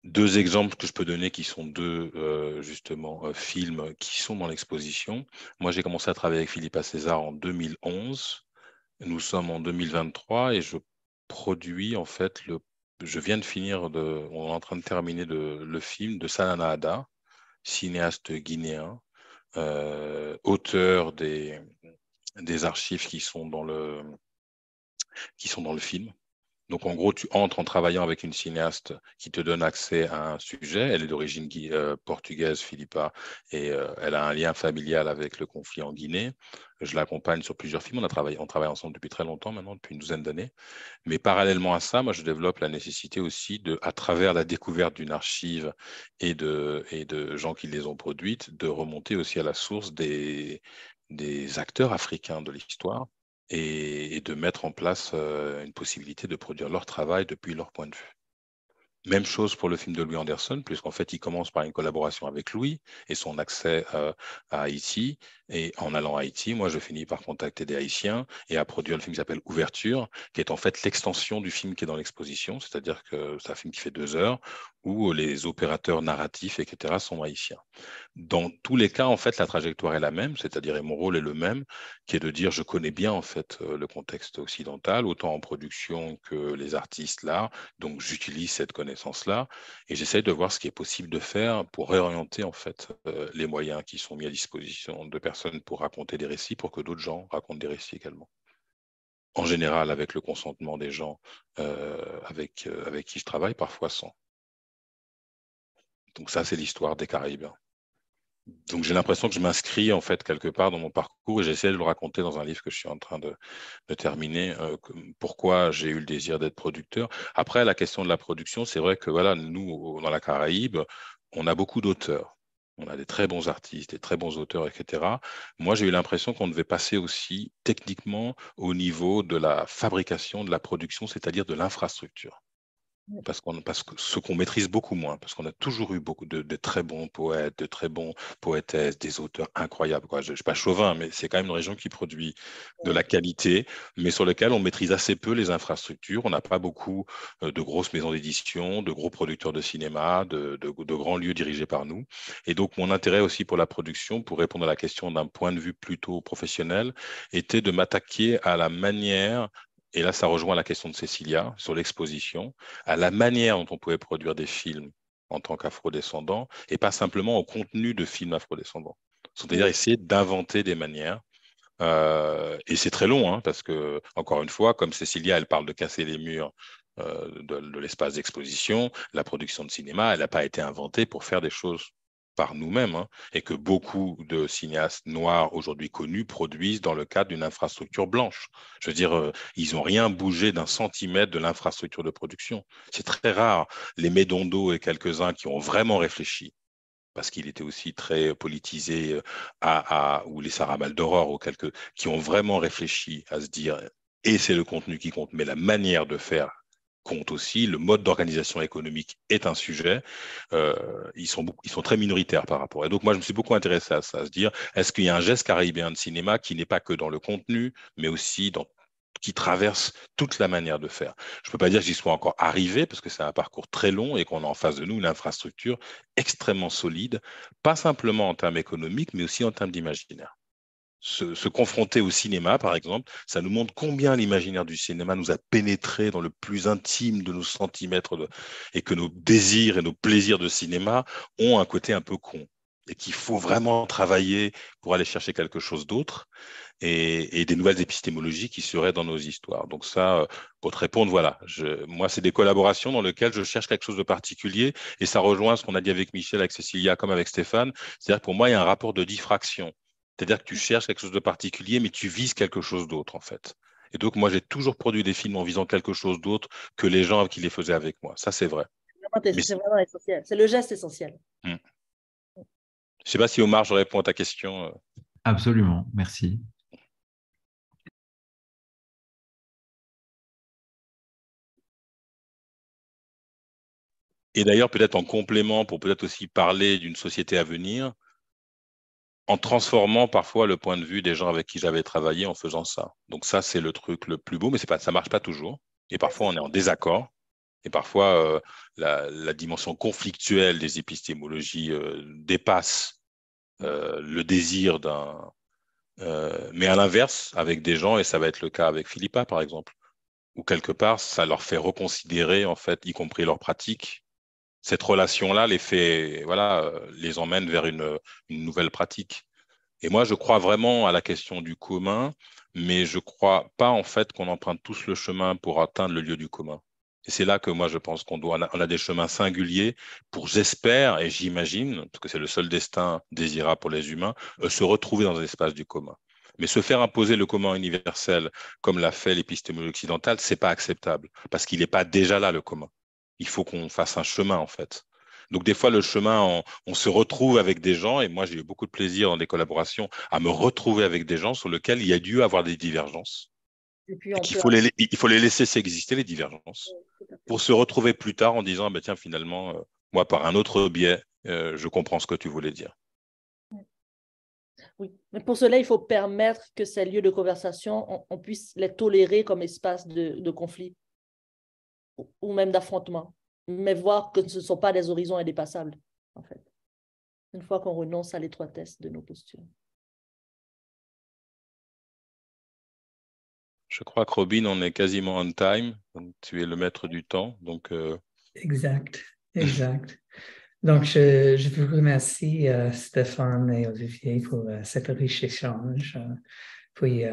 Deux exemples que je peux donner qui sont deux justement films qui sont dans l'exposition. Moi, j'ai commencé à travailler avec Philippa César en 2011. Nous sommes en 2023 et je produis en fait je viens de finir on est en train de terminer le film de Salana Ada, cinéaste guinéen, auteur des archives qui sont dans le film. Donc, en gros, tu entres en travaillant avec une cinéaste qui te donne accès à un sujet. Elle est d'origine portugaise, Philippa, et elle a un lien familial avec le conflit en Guinée. Je l'accompagne sur plusieurs films. On travaille ensemble depuis très longtemps maintenant, depuis une douzaine d'années. Mais parallèlement à ça, moi, je développe la nécessité aussi, à travers la découverte d'une archive et de gens qui les ont produites, de remonter aussi à la source des acteurs africains de l'histoire, et de mettre en place une possibilité de produire leur travail depuis leur point de vue. Même chose pour le film de Louis Anderson, puisqu'en fait, il commence par une collaboration avec Louis et son accès à Haïti. Et en allant à Haïti, moi, je finis par contacter des Haïtiens et à produire le film qui s'appelle Ouverture, qui est en fait l'extension du film qui est dans l'exposition. C'est-à-dire que c'est un film qui fait 2 heures, où les opérateurs narratifs, etc., sont haïtiens. Dans tous les cas, en fait, la trajectoire est la même, c'est-à-dire, et mon rôle est le même, qui est de dire, je connais bien, en fait, le contexte occidental, autant en production que les artistes là, donc j'utilise cette connaissance-là, et j'essaie de voir ce qui est possible de faire pour réorienter, en fait, les moyens qui sont mis à disposition de personnes pour raconter des récits, pour que d'autres gens racontent des récits également. En général, avec le consentement des gens avec qui je travaille, parfois sans. Donc ça, c'est l'histoire des Caraïbes. Donc j'ai l'impression que je m'inscris en fait quelque part dans mon parcours, et j'essaie de le raconter dans un livre que je suis en train de terminer, pourquoi j'ai eu le désir d'être producteur. Après, la question de la production, c'est vrai que voilà, nous, dans la Caraïbe, on a beaucoup d'auteurs. On a des très bons artistes, des très bons auteurs, etc. Moi, j'ai eu l'impression qu'on devait passer aussi techniquement au niveau de la fabrication, de la production, c'est-à-dire de l'infrastructure. Parce que ce qu'on maîtrise beaucoup moins, parce qu'on a toujours eu beaucoup de très bons poètes, de très bons poétesses, des auteurs incroyables, quoi. Je ne suis pas chauvin, mais c'est quand même une région qui produit de la qualité, mais sur laquelle on maîtrise assez peu les infrastructures. On n'a pas beaucoup de grosses maisons d'édition, de gros producteurs de cinéma, de grands lieux dirigés par nous. Et donc, mon intérêt aussi pour la production, pour répondre à la question d'un point de vue plutôt professionnel, était de m'attaquer à la manière, et là, ça rejoint la question de Cécilia sur l'exposition, à la manière dont on pouvait produire des films en tant qu'afrodescendant, et pas simplement au contenu de films afrodescendants. C'est-à-dire essayer d'inventer des manières. Et c'est très long, hein, parce que, encore une fois, comme Cécilia, elle parle de casser les murs de l'espace d'exposition, la production de cinéma, elle n'a pas été inventée pour faire des choses par nous-mêmes, hein, et que beaucoup de cinéastes noirs aujourd'hui connus produisent dans le cadre d'une infrastructure blanche. Je veux dire, ils n'ont rien bougé d'un centimètre de l'infrastructure de production. C'est très rare. Les Médondo et quelques-uns qui ont vraiment réfléchi parce qu'il était aussi très politisé, ou les Sarah Maldoror, ou quelques qui ont vraiment réfléchi à se dire, et c'est le contenu qui compte, mais la manière de faire compte aussi, le mode d'organisation économique est un sujet, ils sont très minoritaires par rapport. Et donc, moi, je me suis beaucoup intéressé à ça, à se dire, est-ce qu'il y a un geste caribéen de cinéma qui n'est pas que dans le contenu, mais aussi qui traverse toute la manière de faire. Je ne peux pas dire que j'y sois encore arrivé, parce que c'est un parcours très long et qu'on a en face de nous une infrastructure extrêmement solide, pas simplement en termes économiques, mais aussi en termes d'imaginaire. Se confronter au cinéma, par exemple, ça nous montre combien l'imaginaire du cinéma nous a pénétré dans le plus intime de nos centimètres et que nos désirs et nos plaisirs de cinéma ont un côté un peu con et qu'il faut vraiment travailler pour aller chercher quelque chose d'autre et des nouvelles épistémologies qui seraient dans nos histoires. Donc ça, pour te répondre, voilà, moi, c'est des collaborations dans lesquelles je cherche quelque chose de particulier et ça rejoint ce qu'on a dit avec Michel, avec Cécilia, comme avec Stéphane. C'est-à-dire que pour moi, il y a un rapport de diffraction. C'est-à-dire que tu cherches quelque chose de particulier, mais tu vises quelque chose d'autre, en fait. Et donc, moi, j'ai toujours produit des films en visant quelque chose d'autre que les gens qui les faisaient avec moi. Ça, c'est vrai. C'est vraiment essentiel. C'est le geste essentiel. Je ne sais pas si, Omar, je réponds à ta question. Absolument, merci. Et d'ailleurs, peut-être en complément, pour peut-être aussi parler d'une société à venir, en transformant parfois le point de vue des gens avec qui j'avais travaillé en faisant ça. Donc ça, c'est le truc le plus beau, mais ça ne marche pas toujours. Et parfois, on est en désaccord. Et parfois, la dimension conflictuelle des épistémologies dépasse le désir d'un... mais à l'inverse, avec des gens, et ça va être le cas avec Philippa, par exemple, où quelque part, ça leur fait reconsidérer, en fait, y compris leurs pratiques. Cette relation-là les emmène vers une nouvelle pratique. Et moi, je crois vraiment à la question du commun, mais je ne crois pas en fait qu'on emprunte tous le chemin pour atteindre le lieu du commun. Et c'est là que moi, je pense on a des chemins singuliers pour, j'espère et j'imagine, parce que c'est le seul destin désirable pour les humains, se retrouver dans un espace du commun. Mais se faire imposer le commun universel, comme l'a fait l'épistémologie occidentale, c'est pas acceptable, parce qu'il n'est pas déjà là, le commun. Il faut qu'on fasse un chemin, en fait. Donc, des fois, le chemin, on se retrouve avec des gens, et moi, j'ai eu beaucoup de plaisir dans des collaborations à me retrouver avec des gens sur lesquels il y a dû avoir des divergences. Et puis, Il faut les laisser s'exister, les divergences, pour se retrouver plus tard en disant, bah, tiens, finalement, moi, par un autre biais, je comprends ce que tu voulais dire. Oui, mais pour cela, il faut permettre que ces lieux de conversation, on puisse les tolérer comme espace de conflit ou même d'affrontement, mais voir que ce ne sont pas des horizons indépassables, en fait, une fois qu'on renonce à l'étroitesse de nos postures. Je crois que Robin, on est quasiment on time. Donc, tu es le maître du temps. Donc, Exact. Donc, je vous remercie, Stéphane et Olivier, pour cet riche échange. Puis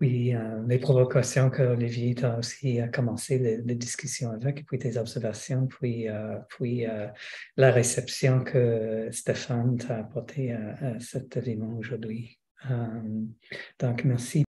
les provocations que Olivier t'a aussi commencé les discussions avec, et puis tes observations, puis la réception que Stéphane t'a apportée à cet événement aujourd'hui. Donc, merci.